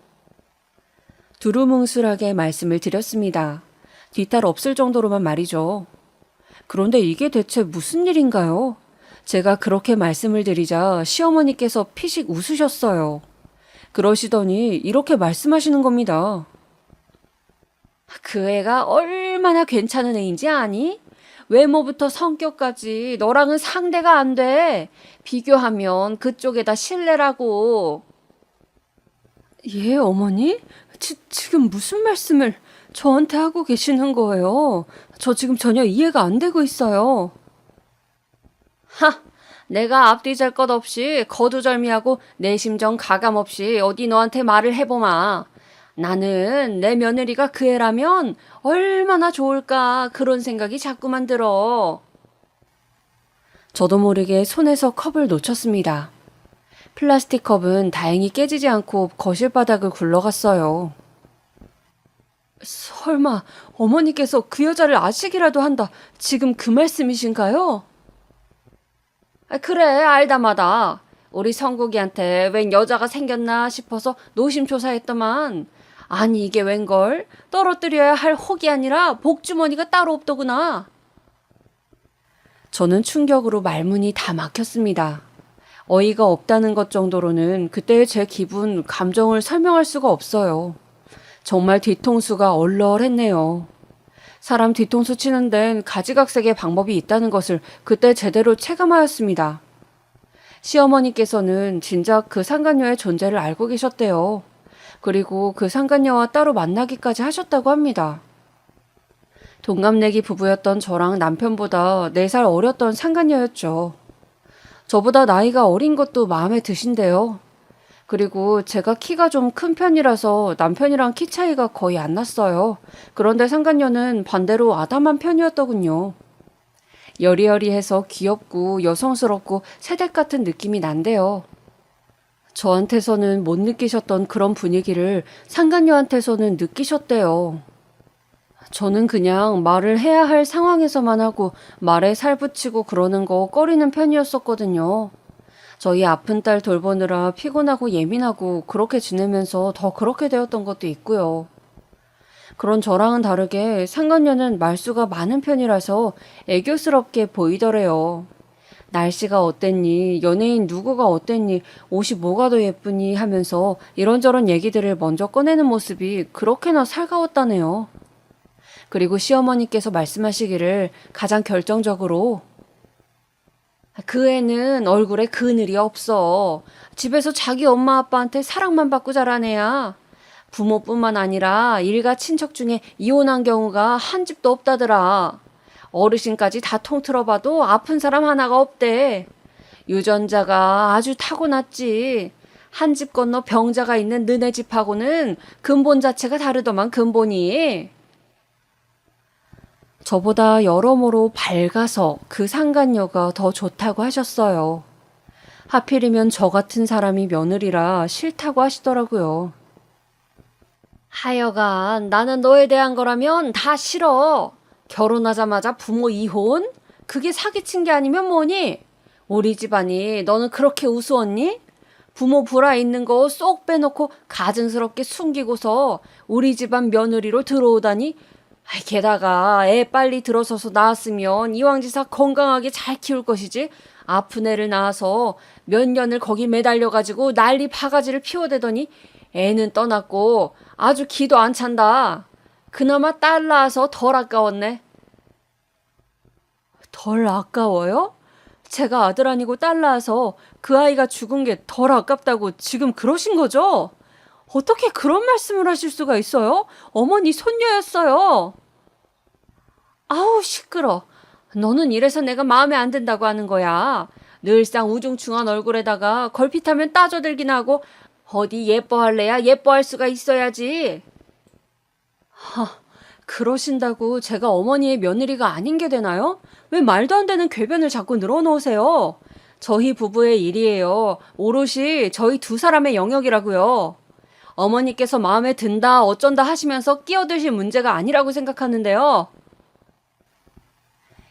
두루뭉술하게 말씀을 드렸습니다. 뒤탈 없을 정도로만 말이죠. 그런데 이게 대체 무슨 일인가요? 제가 그렇게 말씀을 드리자 시어머니께서 피식 웃으셨어요. 그러시더니 이렇게 말씀하시는 겁니다. 그 애가 얼마나 괜찮은 애인지 아니? 외모부터 성격까지 너랑은 상대가 안 돼. 비교하면 그쪽에다 신뢰라고. 예, 어머니? 지금 무슨 말씀을 저한테 하고 계시는 거예요? 저 지금 전혀 이해가 안 되고 있어요. 하! 내가 앞뒤잘 것 없이 거두절미하고 내 심정 가감 없이 어디 너한테 말을 해보마. 나는 내 며느리가 그 애라면 얼마나 좋을까 그런 생각이 자꾸만 들어. 저도 모르게 손에서 컵을 놓쳤습니다. 플라스틱 컵은 다행히 깨지지 않고 거실 바닥을 굴러갔어요. 설마 어머니께서 그 여자를 아시기라도 한다. 지금 그 말씀이신가요? 그래, 알다마다. 우리 성국이한테 웬 여자가 생겼나 싶어서 노심초사했더만. 아니 이게 웬걸? 떨어뜨려야 할 혹이 아니라 복주머니가 따로 없더구나. 저는 충격으로 말문이 다 막혔습니다. 어이가 없다는 것 정도로는 그때의 제 기분, 감정을 설명할 수가 없어요. 정말 뒤통수가 얼얼했네요. 사람 뒤통수 치는 데는 가지각색의 방법이 있다는 것을 그때 제대로 체감하였습니다. 시어머니께서는 진작 그 상간녀의 존재를 알고 계셨대요. 그리고 그 상간녀와 따로 만나기까지 하셨다고 합니다. 동갑내기 부부였던 저랑 남편보다 4살 어렸던 상간녀였죠. 저보다 나이가 어린 것도 마음에 드신대요. 그리고 제가 키가 좀 큰 편이라서 남편이랑 키 차이가 거의 안 났어요. 그런데 상간녀는 반대로 아담한 편이었더군요. 여리여리해서 귀엽고 여성스럽고 새댁 같은 느낌이 난대요. 저한테서는 못 느끼셨던 그런 분위기를 상간녀한테서는 느끼셨대요. 저는 그냥 말을 해야 할 상황에서만 하고 말에 살 붙이고 그러는 거 꺼리는 편이었었거든요. 저희 아픈 딸 돌보느라 피곤하고 예민하고 그렇게 지내면서 더 그렇게 되었던 것도 있고요. 그런 저랑은 다르게 상간녀는 말수가 많은 편이라서 애교스럽게 보이더래요. 날씨가 어땠니, 연예인 누구가 어땠니, 옷이 뭐가 더 예쁘니 하면서 이런저런 얘기들을 먼저 꺼내는 모습이 그렇게나 살가웠다네요. 그리고 시어머니께서 말씀하시기를 가장 결정적으로 그 애는 얼굴에 그늘이 없어. 집에서 자기 엄마 아빠한테 사랑만 받고 자란 애야. 부모뿐만 아니라 일가 친척 중에 이혼한 경우가 한 집도 없다더라. 어르신까지 다 통틀어봐도 아픈 사람 하나가 없대. 유전자가 아주 타고났지. 한 집 건너 병자가 있는 너네 집하고는 근본 자체가 다르더만 근본이. 저보다 여러모로 밝아서 그 상간녀가 더 좋다고 하셨어요. 하필이면 저 같은 사람이 며느리라 싫다고 하시더라고요. 하여간 나는 너에 대한 거라면 다 싫어. 결혼하자마자 부모 이혼? 그게 사기친 게 아니면 뭐니? 우리 집안이 너는 그렇게 우스웠니? 부모 불화 있는 거 쏙 빼놓고 가증스럽게 숨기고서 우리 집안 며느리로 들어오다니. 게다가 애 빨리 들어서서 낳았으면 이왕지사 건강하게 잘 키울 것이지. 아픈 애를 낳아서 몇 년을 거기 매달려가지고 난리 바가지를 피워대더니 애는 떠났고 아주 기도 안 찬다. 그나마 딸 낳아서 덜 아까웠네. 덜 아까워요? 제가 아들 아니고 딸 낳아서 그 아이가 죽은 게 덜 아깝다고 지금 그러신 거죠? 어떻게 그런 말씀을 하실 수가 있어요? 어머니 손녀였어요. 아우 시끄러. 너는 이래서 내가 마음에 안 든다고 하는 거야. 늘상 우중충한 얼굴에다가 걸핏하면 따져들긴 하고 어디 예뻐할래야 예뻐할 수가 있어야지. 그러신다고 제가 어머니의 며느리가 아닌 게 되나요? 왜 말도 안 되는 궤변을 자꾸 늘어놓으세요? 저희 부부의 일이에요. 오롯이 저희 두 사람의 영역이라고요. 어머니께서 마음에 든다 어쩐다 하시면서 끼어드실 문제가 아니라고 생각하는데요.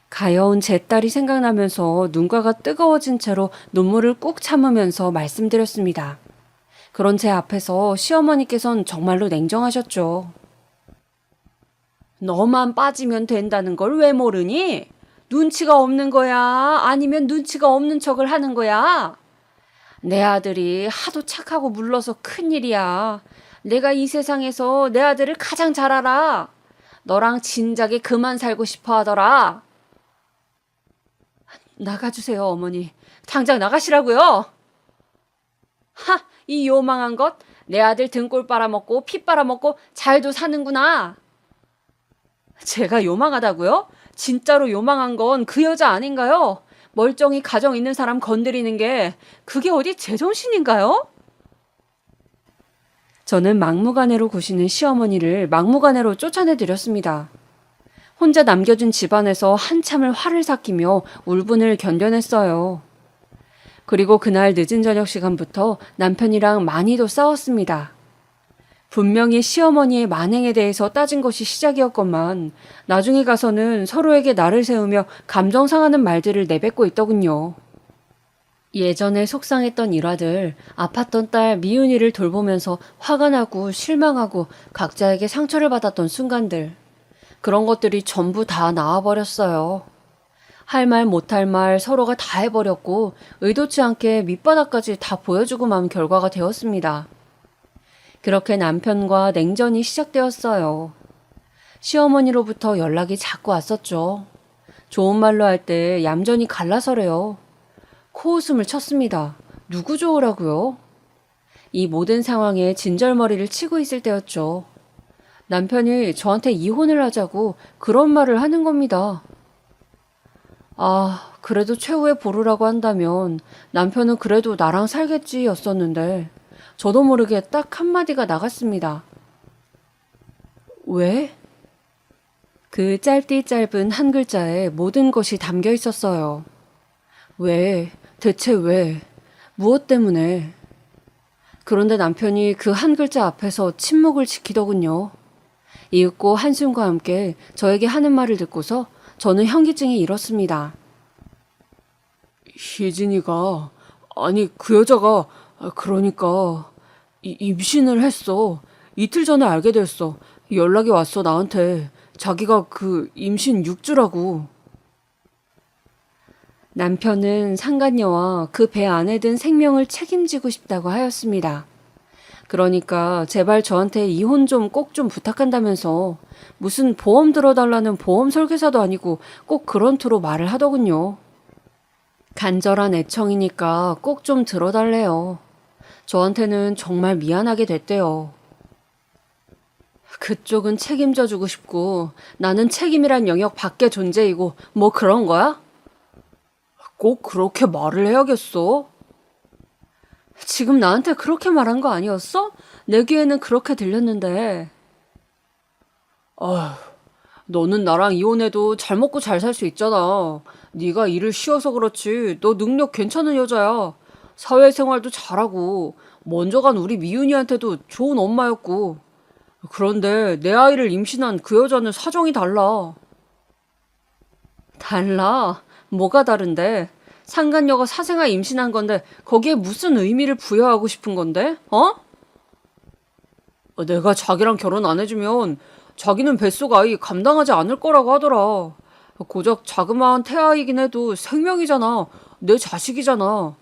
가여운 제 딸이 생각나면서 눈가가 뜨거워진 채로 눈물을 꾹 참으면서 말씀드렸습니다. 그런 제 앞에서 시어머니께선 정말로 냉정하셨죠. 너만 빠지면 된다는 걸 왜 모르니? 눈치가 없는 거야? 아니면 눈치가 없는 척을 하는 거야? 내 아들이 하도 착하고 물러서 큰일이야. 내가 이 세상에서 내 아들을 가장 잘 알아. 너랑 진작에 그만 살고 싶어 하더라. 나가주세요, 어머니. 당장 나가시라고요. 하, 이 요망한 것. 내 아들 등골 빨아먹고 피 빨아먹고 잘도 사는구나. 제가 요망하다고요? 진짜로 요망한 건 그 여자 아닌가요? 멀쩡히 가정 있는 사람 건드리는 게 그게 어디 제정신인가요? 저는 막무가내로 구시는 시어머니를 막무가내로 쫓아내드렸습니다. 혼자 남겨준 집안에서 한참을 화를 삭히며 울분을 견뎌냈어요. 그리고 그날 늦은 저녁 시간부터 남편이랑 많이도 싸웠습니다. 분명히 시어머니의 만행에 대해서 따진 것이 시작이었건만 나중에 가서는 서로에게 날을 세우며 감정 상하는 말들을 내뱉고 있더군요. 예전에 속상했던 일화들, 아팠던 딸 미윤이를 돌보면서 화가 나고 실망하고 각자에게 상처를 받았던 순간들, 그런 것들이 전부 다 나와버렸어요. 할 말 못할 말 서로가 다 해버렸고 의도치 않게 밑바닥까지 다 보여주고 만 결과가 되었습니다. 그렇게 남편과 냉전이 시작되었어요. 시어머니로부터 연락이 자꾸 왔었죠. 좋은 말로 할 때 얌전히 갈라서래요. 코웃음을 쳤습니다. 누구 좋으라고요? 이 모든 상황에 진절머리를 치고 있을 때였죠. 남편이 저한테 이혼을 하자고 그런 말을 하는 겁니다. 아, 그래도 최후의 보루라고 한다면 남편은 그래도 나랑 살겠지 였었는데 저도 모르게 딱 한마디가 나갔습니다. 왜? 그 짧디 짧은 한 글자에 모든 것이 담겨 있었어요. 왜? 대체 왜? 무엇 때문에? 그런데 남편이 그 한 글자 앞에서 침묵을 지키더군요. 이윽고 한숨과 함께 저에게 하는 말을 듣고서 저는 현기증이 일었습니다. 희진이가, 아니 그 여자가, 그러니까 임신을 했어. 이틀 전에 알게 됐어. 연락이 왔어 나한테. 자기가 그 임신 6주라고. 남편은 상간녀와 그 배 안에 든 생명을 책임지고 싶다고 하였습니다. 그러니까 제발 저한테 이혼 좀 꼭 좀 부탁한다면서 무슨 보험 들어달라는 보험 설계사도 아니고 꼭 그런 투로 말을 하더군요. 간절한 애청이니까 꼭 좀 들어달래요. 저한테는 정말 미안하게 됐대요. 그쪽은 책임져주고 싶고 나는 책임이란 영역 밖의 존재이고 뭐 그런 거야? 꼭 그렇게 말을 해야겠어? 지금 나한테 그렇게 말한 거 아니었어? 내 귀에는 그렇게 들렸는데. 아휴, 너는 나랑 이혼해도 잘 먹고 잘 살 수 있잖아. 네가 일을 쉬어서 그렇지. 너 능력 괜찮은 여자야. 사회생활도 잘하고 먼저 간 우리 미윤이한테도 좋은 엄마였고. 그런데 내 아이를 임신한 그 여자는 사정이 달라. 달라? 뭐가 다른데? 상간녀가 사생아 임신한 건데 거기에 무슨 의미를 부여하고 싶은 건데? 어? 내가 자기랑 결혼 안 해주면 자기는 뱃속 아이 감당하지 않을 거라고 하더라. 고작 자그마한 태아이긴 해도 생명이잖아. 내 자식이잖아.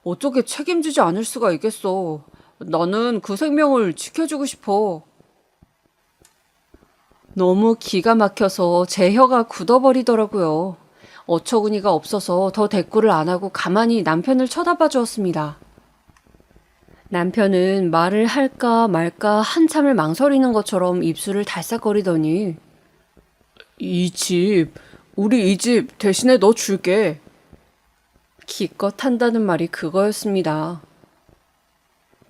어떻게 책임지지 않을 수가 있겠어. 나는 그 생명을 지켜주고 싶어. 너무 기가 막혀서 제 혀가 굳어버리더라고요. 어처구니가 없어서 더 대꾸를 안 하고 가만히 남편을 쳐다봐 주었습니다. 남편은 말을 할까 말까 한참을 망설이는 것처럼 입술을 달싹거리더니 우리 이 집 대신에 너 줄게. 기껏 한다는 말이 그거였습니다.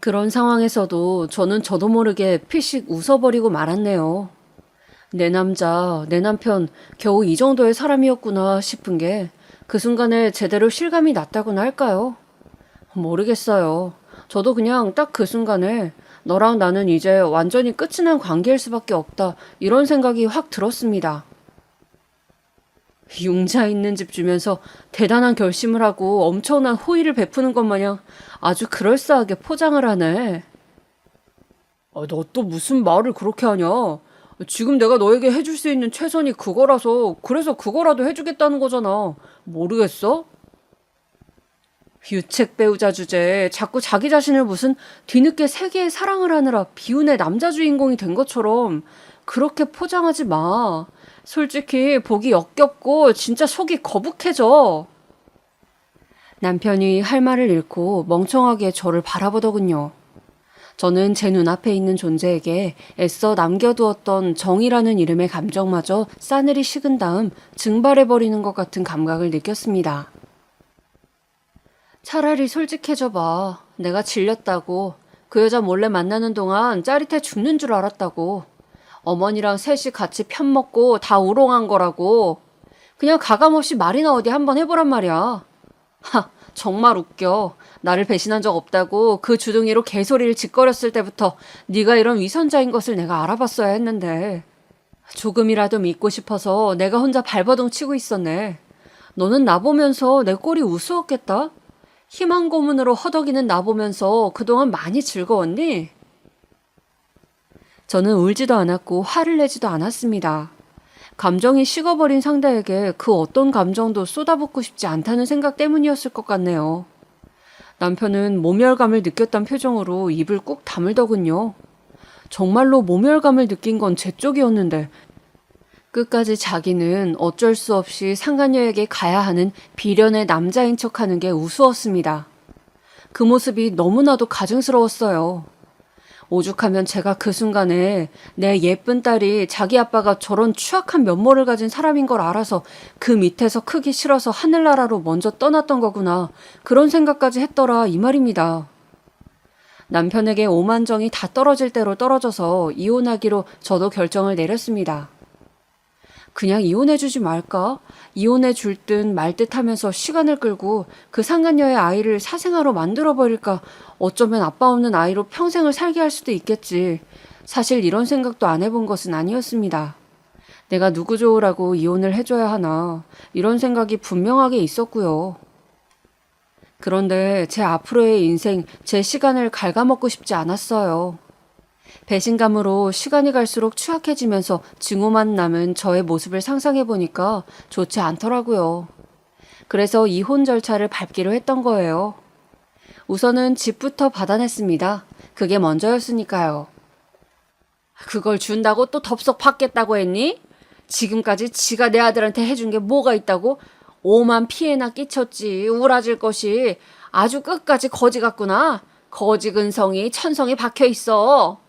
그런 상황에서도 저는 저도 모르게 피식 웃어버리고 말았네요. 내 남자, 내 남편 겨우 이 정도의 사람이었구나 싶은 게 그 순간에 제대로 실감이 났다고나 할까요? 모르겠어요. 저도 그냥 딱 그 순간에 너랑 나는 이제 완전히 끝이 난 관계일 수밖에 없다 이런 생각이 확 들었습니다. 융자 있는 집 주면서 대단한 결심을 하고 엄청난 호의를 베푸는 것 마냥 아주 그럴싸하게 포장을 하네. 너 또 무슨 말을 그렇게 하냐? 지금 내가 너에게 해줄 수 있는 최선이 그거라서 그래서 그거라도 해주겠다는 거잖아. 모르겠어? 유책 배우자 주제에 자꾸 자기 자신을 무슨 뒤늦게 세계의 사랑을 하느라 비운의 남자 주인공이 된 것처럼 그렇게 포장하지 마. 솔직히 보기 역겹고 진짜 속이 거북해져. 남편이 할 말을 잃고 멍청하게 저를 바라보더군요. 저는 제 눈앞에 있는 존재에게 애써 남겨두었던 정이라는 이름의 감정마저 싸늘히 식은 다음 증발해버리는 것 같은 감각을 느꼈습니다. 차라리 솔직해져 봐. 내가 질렸다고. 그 여자 몰래 만나는 동안 짜릿해 죽는 줄 알았다고. 어머니랑 셋이 같이 편먹고 다 우롱한 거라고. 그냥 가감없이 말이나 어디 한번 해보란 말이야. 하, 정말 웃겨. 나를 배신한 적 없다고 그 주둥이로 개소리를 짓거렸을 때부터 네가 이런 위선자인 것을 내가 알아봤어야 했는데. 조금이라도 믿고 싶어서 내가 혼자 발버둥 치고 있었네. 너는 나 보면서 내 꼴이 우스웠겠다? 희망 고문으로 허덕이는 나 보면서 그동안 많이 즐거웠니? 저는 울지도 않았고 화를 내지도 않았습니다. 감정이 식어버린 상대에게 그 어떤 감정도 쏟아붓고 싶지 않다는 생각 때문이었을 것 같네요. 남편은 모멸감을 느꼈던 표정으로 입을 꾹 다물더군요. 정말로 모멸감을 느낀 건 제 쪽이었는데 끝까지 자기는 어쩔 수 없이 상간녀에게 가야 하는 비련의 남자인 척하는 게 우스웠습니다. 그 모습이 너무나도 가증스러웠어요. 오죽하면 제가 그 순간에 내 예쁜 딸이 자기 아빠가 저런 추악한 면모를 가진 사람인 걸 알아서 그 밑에서 크기 싫어서 하늘나라로 먼저 떠났던 거구나. 그런 생각까지 했더라 이 말입니다. 남편에게 오만정이 다 떨어질 대로 떨어져서 이혼하기로 저도 결정을 내렸습니다. 그냥 이혼해주지 말까? 이혼해줄 듯 말 듯 하면서 시간을 끌고 그 상간녀의 아이를 사생아로 만들어버릴까? 어쩌면 아빠 없는 아이로 평생을 살게 할 수도 있겠지. 사실 이런 생각도 안 해본 것은 아니었습니다. 내가 누구 좋으라고 이혼을 해줘야 하나? 이런 생각이 분명하게 있었고요. 그런데 제 앞으로의 인생, 제 시간을 갉아먹고 싶지 않았어요. 배신감으로 시간이 갈수록 추악해지면서 증오만 남은 저의 모습을 상상해보니까 좋지 않더라고요. 그래서 이혼 절차를 밟기로 했던 거예요. 우선은 집부터 받아냈습니다. 그게 먼저였으니까요. 그걸 준다고 또 덥석 받겠다고 했니? 지금까지 지가 내 아들한테 해준 게 뭐가 있다고? 오만 피해나 끼쳤지. 우라질 것이 아주 끝까지 거지 같구나. 거지 근성이 천성이 박혀 있어.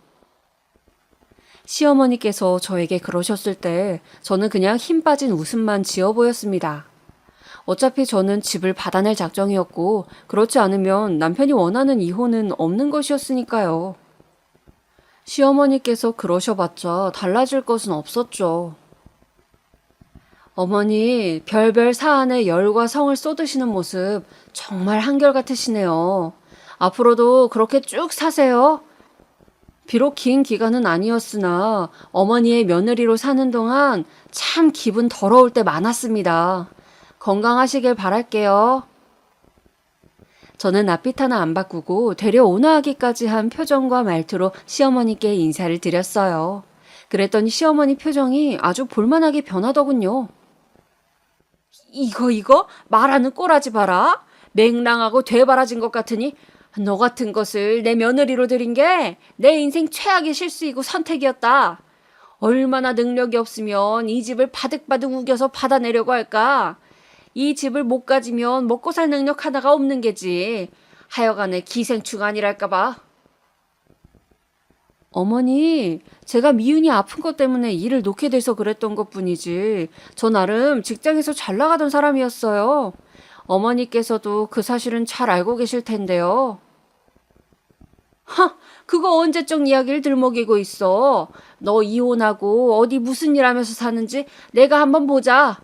시어머니께서 저에게 그러셨을 때 저는 그냥 힘 빠진 웃음만 지어 보였습니다. 어차피 저는 집을 받아낼 작정이었고 그렇지 않으면 남편이 원하는 이혼은 없는 것이었으니까요. 시어머니께서 그러셔봤자 달라질 것은 없었죠. 어머니, 별별 사안에 열과 성을 쏟으시는 모습 정말 한결같으시네요. 앞으로도 그렇게 쭉 사세요. 비록 긴 기간은 아니었으나 어머니의 며느리로 사는 동안 참 기분 더러울 때 많았습니다. 건강하시길 바랄게요. 저는 낯빛 하나 안 바꾸고 되려 온화하기까지 한 표정과 말투로 시어머니께 인사를 드렸어요. 그랬더니 시어머니 표정이 아주 볼만하게 변하더군요. 이거 말하는 꼬라지 봐라. 맹랑하고 되바라진 것 같으니 너 같은 것을 내 며느리로 들인 게 내 인생 최악의 실수이고 선택이었다. 얼마나 능력이 없으면 이 집을 바득바득 우겨서 받아내려고 할까. 이 집을 못 가지면 먹고 살 능력 하나가 없는 게지. 하여간에 기생충 아니랄까 봐. 어머니, 제가 미운이 아픈 것 때문에 일을 놓게 돼서 그랬던 것뿐이지. 저 나름 직장에서 잘 나가던 사람이었어요. 어머니께서도 그 사실은 잘 알고 계실 텐데요. 그거 언제적 이야기를 들먹이고 있어. 너 이혼하고 어디 무슨 일 하면서 사는지 내가 한번 보자.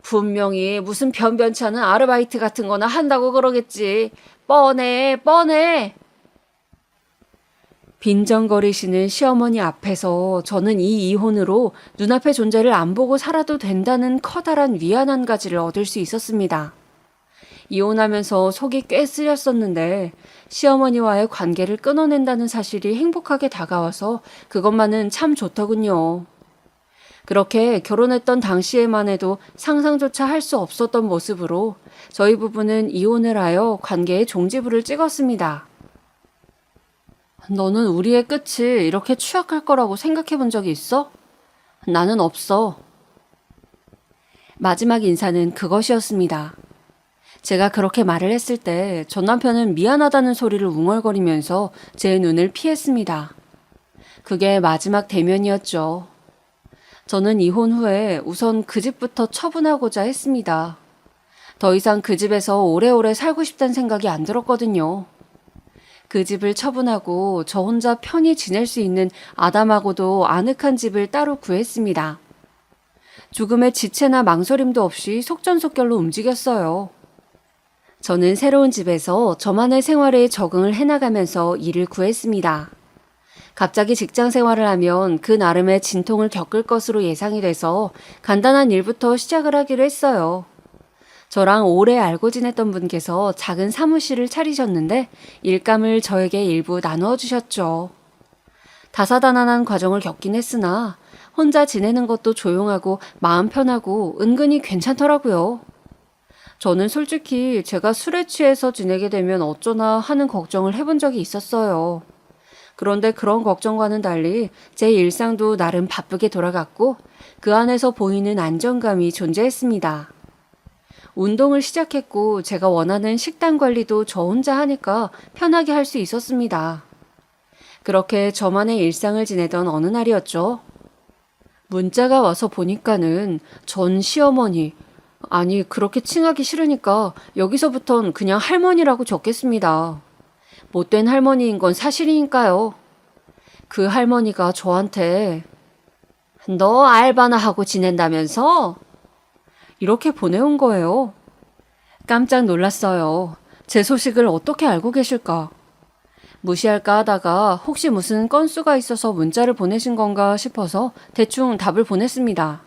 분명히 무슨 변변치 않은 아르바이트 같은 거나 한다고 그러겠지. 뻔해. 빈정거리시는 시어머니 앞에서 저는 이 이혼으로 눈앞의 존재를 안 보고 살아도 된다는 커다란 위안 한 가지를 얻을 수 있었습니다. 이혼하면서 속이 꽤 쓰렸었는데 시어머니와의 관계를 끊어낸다는 사실이 행복하게 다가와서 그것만은 참 좋더군요. 그렇게 결혼했던 당시에만 해도 상상조차 할 수 없었던 모습으로 저희 부부는 이혼을 하여 관계에 종지부를 찍었습니다. 너는 우리의 끝이 이렇게 추악할 거라고 생각해 본 적이 있어? 나는 없어. 마지막 인사는 그것이었습니다. 제가 그렇게 말을 했을 때 전 남편은 미안하다는 소리를 웅얼거리면서 제 눈을 피했습니다. 그게 마지막 대면이었죠. 저는 이혼 후에 우선 그 집부터 처분하고자 했습니다. 더 이상 그 집에서 오래오래 살고 싶다는 생각이 안 들었거든요. 그 집을 처분하고 저 혼자 편히 지낼 수 있는 아담하고도 아늑한 집을 따로 구했습니다. 조금의 지체나 망설임도 없이 속전속결로 움직였어요. 저는 새로운 집에서 저만의 생활에 적응을 해나가면서 일을 구했습니다. 갑자기 직장 생활을 하면 그 나름의 진통을 겪을 것으로 예상이 돼서 간단한 일부터 시작을 하기로 했어요. 저랑 오래 알고 지냈던 분께서 작은 사무실을 차리셨는데 일감을 저에게 일부 나누어 주셨죠. 다사다난한 과정을 겪긴 했으나 혼자 지내는 것도 조용하고 마음 편하고 은근히 괜찮더라고요. 저는 솔직히 제가 술에 취해서 지내게 되면 어쩌나 하는 걱정을 해본 적이 있었어요. 그런데 그런 걱정과는 달리 제 일상도 나름 바쁘게 돌아갔고 그 안에서 보이는 안정감이 존재했습니다. 운동을 시작했고 제가 원하는 식단 관리도 저 혼자 하니까 편하게 할 수 있었습니다. 그렇게 저만의 일상을 지내던 어느 날이었죠. 문자가 와서 보니까는 전 시어머니, 아니 그렇게 칭하기 싫으니까 여기서부턴 그냥 할머니라고 적겠습니다. 못된 할머니인 건 사실이니까요. 그 할머니가 저한테 너 알바나 하고 지낸다면서? 이렇게 보내온 거예요. 깜짝 놀랐어요. 제 소식을 어떻게 알고 계실까? 무시할까 하다가 혹시 무슨 건수가 있어서 문자를 보내신 건가 싶어서 대충 답을 보냈습니다.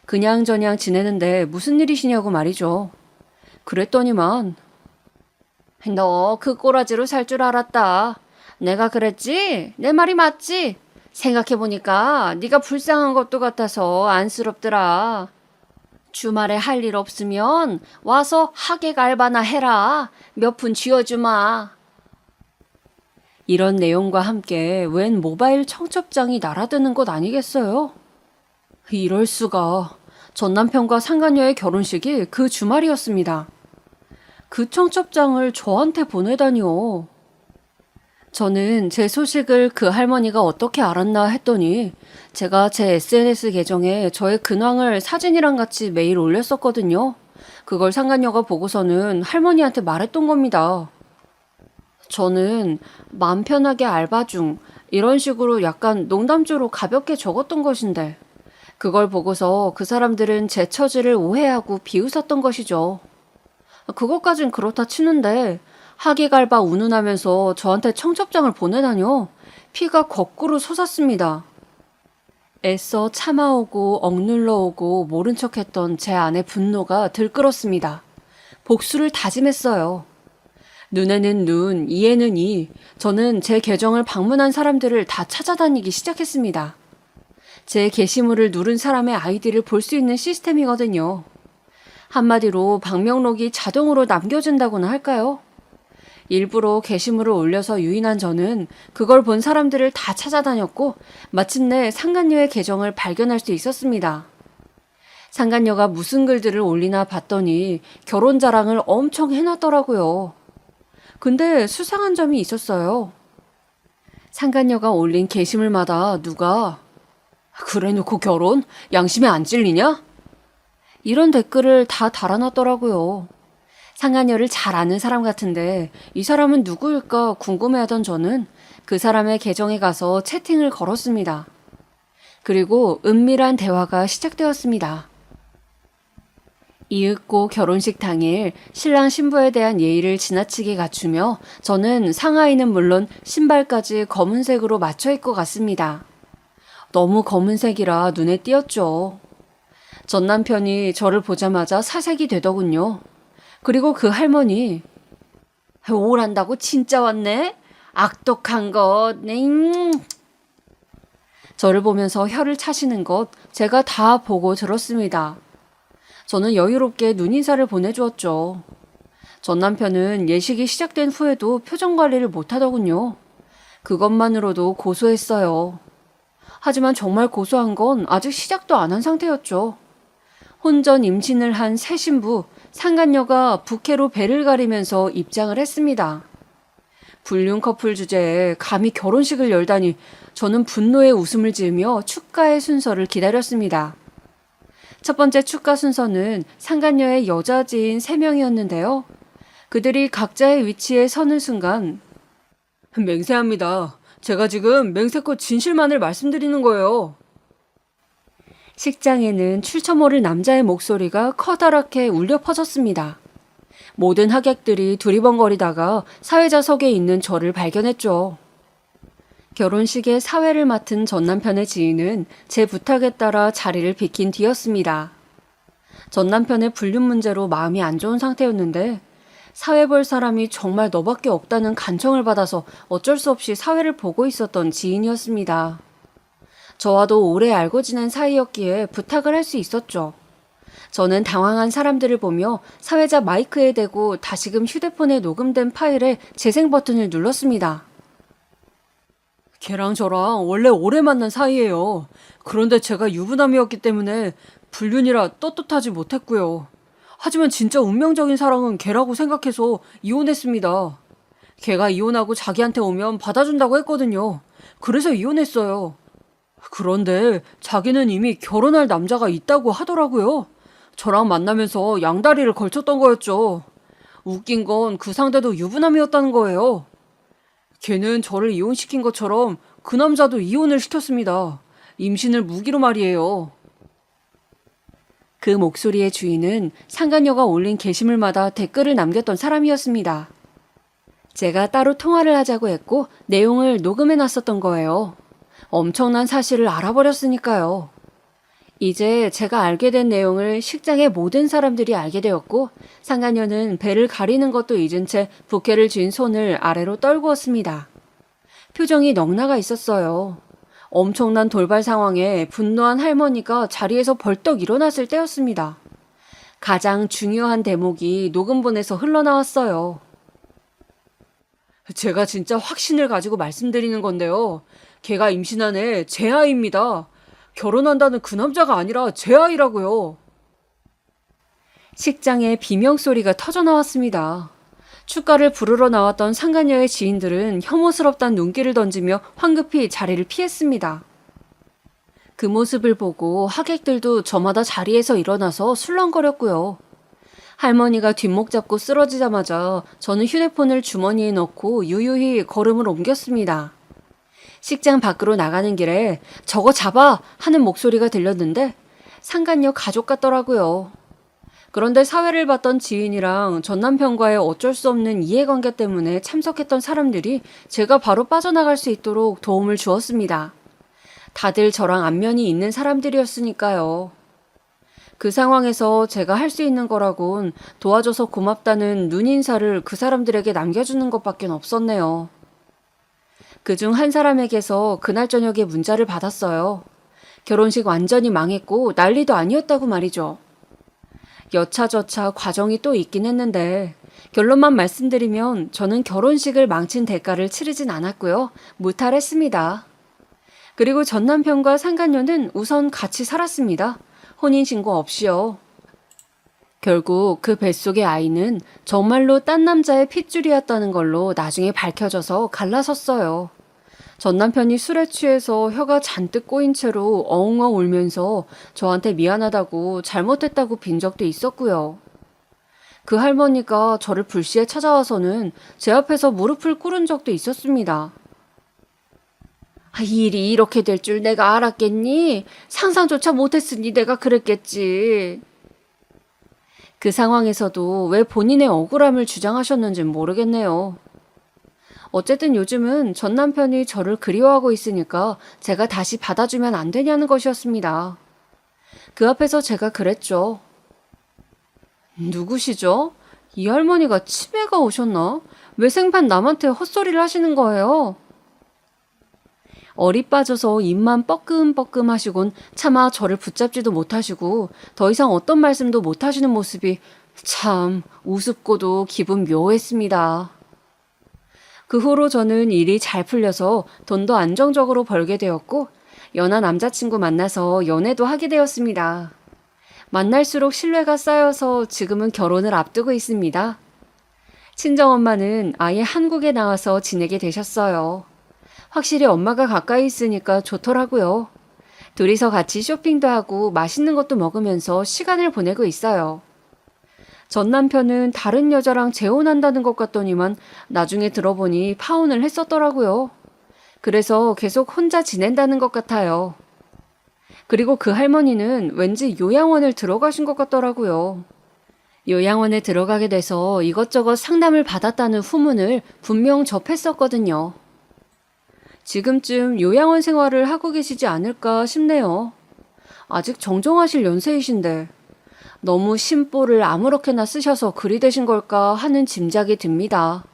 그냥저냥 지내는데 무슨 일이시냐고 말이죠. 그랬더니만 너 그 꼬라지로 살 줄 알았다. 내가 그랬지? 내 말이 맞지? 생각해보니까 네가 불쌍한 것도 같아서 안쓰럽더라. 주말에 할 일 없으면 와서 하객 알바나 해라. 몇 푼 쥐어주마. 이런 내용과 함께 웬 모바일 청첩장이 날아드는 것 아니겠어요? 이럴 수가. 전 남편과 상간녀의 결혼식이 그 주말이었습니다. 그 청첩장을 저한테 보내다니요. 저는 제 소식을 그 할머니가 어떻게 알았나 했더니 제가 제 SNS 계정에 저의 근황을 사진이랑 같이 매일 올렸었거든요. 그걸 상간녀가 보고서는 할머니한테 말했던 겁니다. 저는 맘 편하게 알바 중 이런 식으로 약간 농담조로 가볍게 적었던 것인데 그걸 보고서 그 사람들은 제 처지를 오해하고 비웃었던 것이죠. 그것까진 그렇다 치는데 하객 알바 운운하면서 저한테 청첩장을 보내다녀 피가 거꾸로 솟았습니다. 애써 참아오고 억눌러오고 모른 척했던 제 안의 분노가 들끓었습니다. 복수를 다짐했어요. 눈에는 눈, 이에는 이. 저는 제 계정을 방문한 사람들을 다 찾아다니기 시작했습니다. 제 게시물을 누른 사람의 아이디를 볼 수 있는 시스템이거든요. 한마디로 방명록이 자동으로 남겨진다고나 할까요? 일부러 게시물을 올려서 유인한 저는 그걸 본 사람들을 다 찾아다녔고 마침내 상간녀의 계정을 발견할 수 있었습니다. 상간녀가 무슨 글들을 올리나 봤더니 결혼 자랑을 엄청 해놨더라고요. 근데 수상한 점이 있었어요. 상간녀가 올린 게시물마다 누가 그래놓고 결혼? 양심에 안 찔리냐? 이런 댓글을 다 달아놨더라고요. 상간녀를 잘 아는 사람 같은데 이 사람은 누구일까 궁금해하던 저는 그 사람의 계정에 가서 채팅을 걸었습니다. 그리고 은밀한 대화가 시작되었습니다. 이윽고 결혼식 당일 신랑 신부에 대한 예의를 지나치게 갖추며 저는 상하이는 물론 신발까지 검은색으로 맞춰 입고 갔습니다. 너무 검은색이라 눈에 띄었죠. 전 남편이 저를 보자마자 사색이 되더군요. 그리고 그 할머니, 오란다고 진짜 왔네? 악독한 것, 넹. 저를 보면서 혀를 차시는 것 제가 다 보고 들었습니다. 저는 여유롭게 눈인사를 보내주었죠. 전 남편은 예식이 시작된 후에도 표정 관리를 못하더군요. 그것만으로도 고소했어요. 하지만 정말 고소한 건 아직 시작도 안 한 상태였죠. 혼전 임신을 한 새 신부, 상간녀가 부케로 배를 가리면서 입장을 했습니다. 불륜 커플 주제에 감히 결혼식을 열다니 저는 분노의 웃음을 지으며 축가의 순서를 기다렸습니다. 첫 번째 축가 순서는 상간녀의 여자 지인 3명이었는데요. 그들이 각자의 위치에 서는 순간 맹세합니다. 제가 지금 맹세코 진실만을 말씀드리는 거예요. 식장에는 출처 모를 남자의 목소리가 커다랗게 울려 퍼졌습니다. 모든 하객들이 두리번거리다가 사회자석에 있는 저를 발견했죠. 결혼식의 사회를 맡은 전 남편의 지인은 제 부탁에 따라 자리를 비킨 뒤였습니다. 전 남편의 불륜 문제로 마음이 안 좋은 상태였는데 사회 볼 사람이 정말 너밖에 없다는 간청을 받아서 어쩔 수 없이 사회를 보고 있었던 지인이었습니다. 저와도 오래 알고 지낸 사이였기에 부탁을 할 수 있었죠. 저는 당황한 사람들을 보며 사회자 마이크에 대고 다시금 휴대폰에 녹음된 파일에 재생 버튼을 눌렀습니다. 걔랑 저랑 원래 오래 만난 사이예요. 그런데 제가 유부남이었기 때문에 불륜이라 떳떳하지 못했고요. 하지만 진짜 운명적인 사랑은 걔라고 생각해서 이혼했습니다. 걔가 이혼하고 자기한테 오면 받아준다고 했거든요. 그래서 이혼했어요. 그런데 자기는 이미 결혼할 남자가 있다고 하더라고요. 저랑 만나면서 양다리를 걸쳤던 거였죠. 웃긴 건 그 상대도 유부남이었다는 거예요. 걔는 저를 이혼시킨 것처럼 그 남자도 이혼을 시켰습니다. 임신을 무기로 말이에요. 그 목소리의 주인은 상간녀가 올린 게시물마다 댓글을 남겼던 사람이었습니다. 제가 따로 통화를 하자고 했고 내용을 녹음해 놨었던 거예요. 엄청난 사실을 알아버렸으니까요. 이제 제가 알게 된 내용을 식장의 모든 사람들이 알게 되었고 상간녀는 배를 가리는 것도 잊은 채 부케를 쥔 손을 아래로 떨구었습니다. 표정이 넉나가 있었어요. 엄청난 돌발 상황에 분노한 할머니가 자리에서 벌떡 일어났을 때였습니다. 가장 중요한 대목이 녹음본에서 흘러나왔어요. 제가 진짜 확신을 가지고 말씀드리는 건데요. 걔가 임신한 애 제 아이입니다. 결혼한다는 그 남자가 아니라 제 아이라고요. 식장에 비명소리가 터져나왔습니다. 축가를 부르러 나왔던 상간녀의 지인들은 혐오스럽단 눈길을 던지며 황급히 자리를 피했습니다. 그 모습을 보고 하객들도 저마다 자리에서 일어나서 술렁거렸고요. 할머니가 뒷목 잡고 쓰러지자마자 저는 휴대폰을 주머니에 넣고 유유히 걸음을 옮겼습니다. 식장 밖으로 나가는 길에 저거 잡아! 하는 목소리가 들렸는데 상간녀 가족 같더라고요. 그런데 사회를 봤던 지인이랑 전 남편과의 어쩔 수 없는 이해관계 때문에 참석했던 사람들이 제가 바로 빠져나갈 수 있도록 도움을 주었습니다. 다들 저랑 안면이 있는 사람들이었으니까요. 그 상황에서 제가 할 수 있는 거라곤 도와줘서 고맙다는 눈인사를 그 사람들에게 남겨주는 것밖엔 없었네요. 그중 한 사람에게서 그날 저녁에 문자를 받았어요. 결혼식 완전히 망했고 난리도 아니었다고 말이죠. 여차저차 과정이 또 있긴 했는데 결론만 말씀드리면 저는 결혼식을 망친 대가를 치르진 않았고요. 무탈했습니다. 그리고 전 남편과 상간녀는 우선 같이 살았습니다. 혼인신고 없이요. 결국 그 뱃속의 아이는 정말로 딴 남자의 핏줄이었다는 걸로 나중에 밝혀져서 갈라섰어요. 전 남편이 술에 취해서 혀가 잔뜩 꼬인 채로 엉엉 울면서 저한테 미안하다고 잘못했다고 빈 적도 있었고요. 그 할머니가 저를 불시에 찾아와서는 제 앞에서 무릎을 꿇은 적도 있었습니다. 일이 이렇게 될 줄 내가 알았겠니? 상상조차 못했으니 내가 그랬겠지. 그 상황에서도 왜 본인의 억울함을 주장하셨는진 모르겠네요. 어쨌든 요즘은 전 남편이 저를 그리워하고 있으니까 제가 다시 받아주면 안 되냐는 것이었습니다. 그 앞에서 제가 그랬죠. 누구시죠? 이 할머니가 치매가 오셨나? 왜 생판 남한테 헛소리를 하시는 거예요? 얼이 빠져서 입만 뻐끔뻐끔 하시곤 차마 저를 붙잡지도 못하시고 더 이상 어떤 말씀도 못하시는 모습이 참 우습고도 기분 묘했습니다. 그 후로 저는 일이 잘 풀려서 돈도 안정적으로 벌게 되었고 연하 남자친구 만나서 연애도 하게 되었습니다. 만날수록 신뢰가 쌓여서 지금은 결혼을 앞두고 있습니다. 친정엄마는 아예 한국에 나와서 지내게 되셨어요. 확실히 엄마가 가까이 있으니까 좋더라고요. 둘이서 같이 쇼핑도 하고 맛있는 것도 먹으면서 시간을 보내고 있어요. 전 남편은 다른 여자랑 재혼한다는 것 같더니만 나중에 들어보니 파혼을 했었더라고요. 그래서 계속 혼자 지낸다는 것 같아요. 그리고 그 할머니는 왠지 요양원을 들어가신 것 같더라고요. 요양원에 들어가게 돼서 이것저것 상담을 받았다는 후문을 분명 접했었거든요. 지금쯤 요양원 생활을 하고 계시지 않을까 싶네요. 아직 정정하실 연세이신데 너무 심보를 아무렇게나 쓰셔서 그리 되신 걸까 하는 짐작이 듭니다.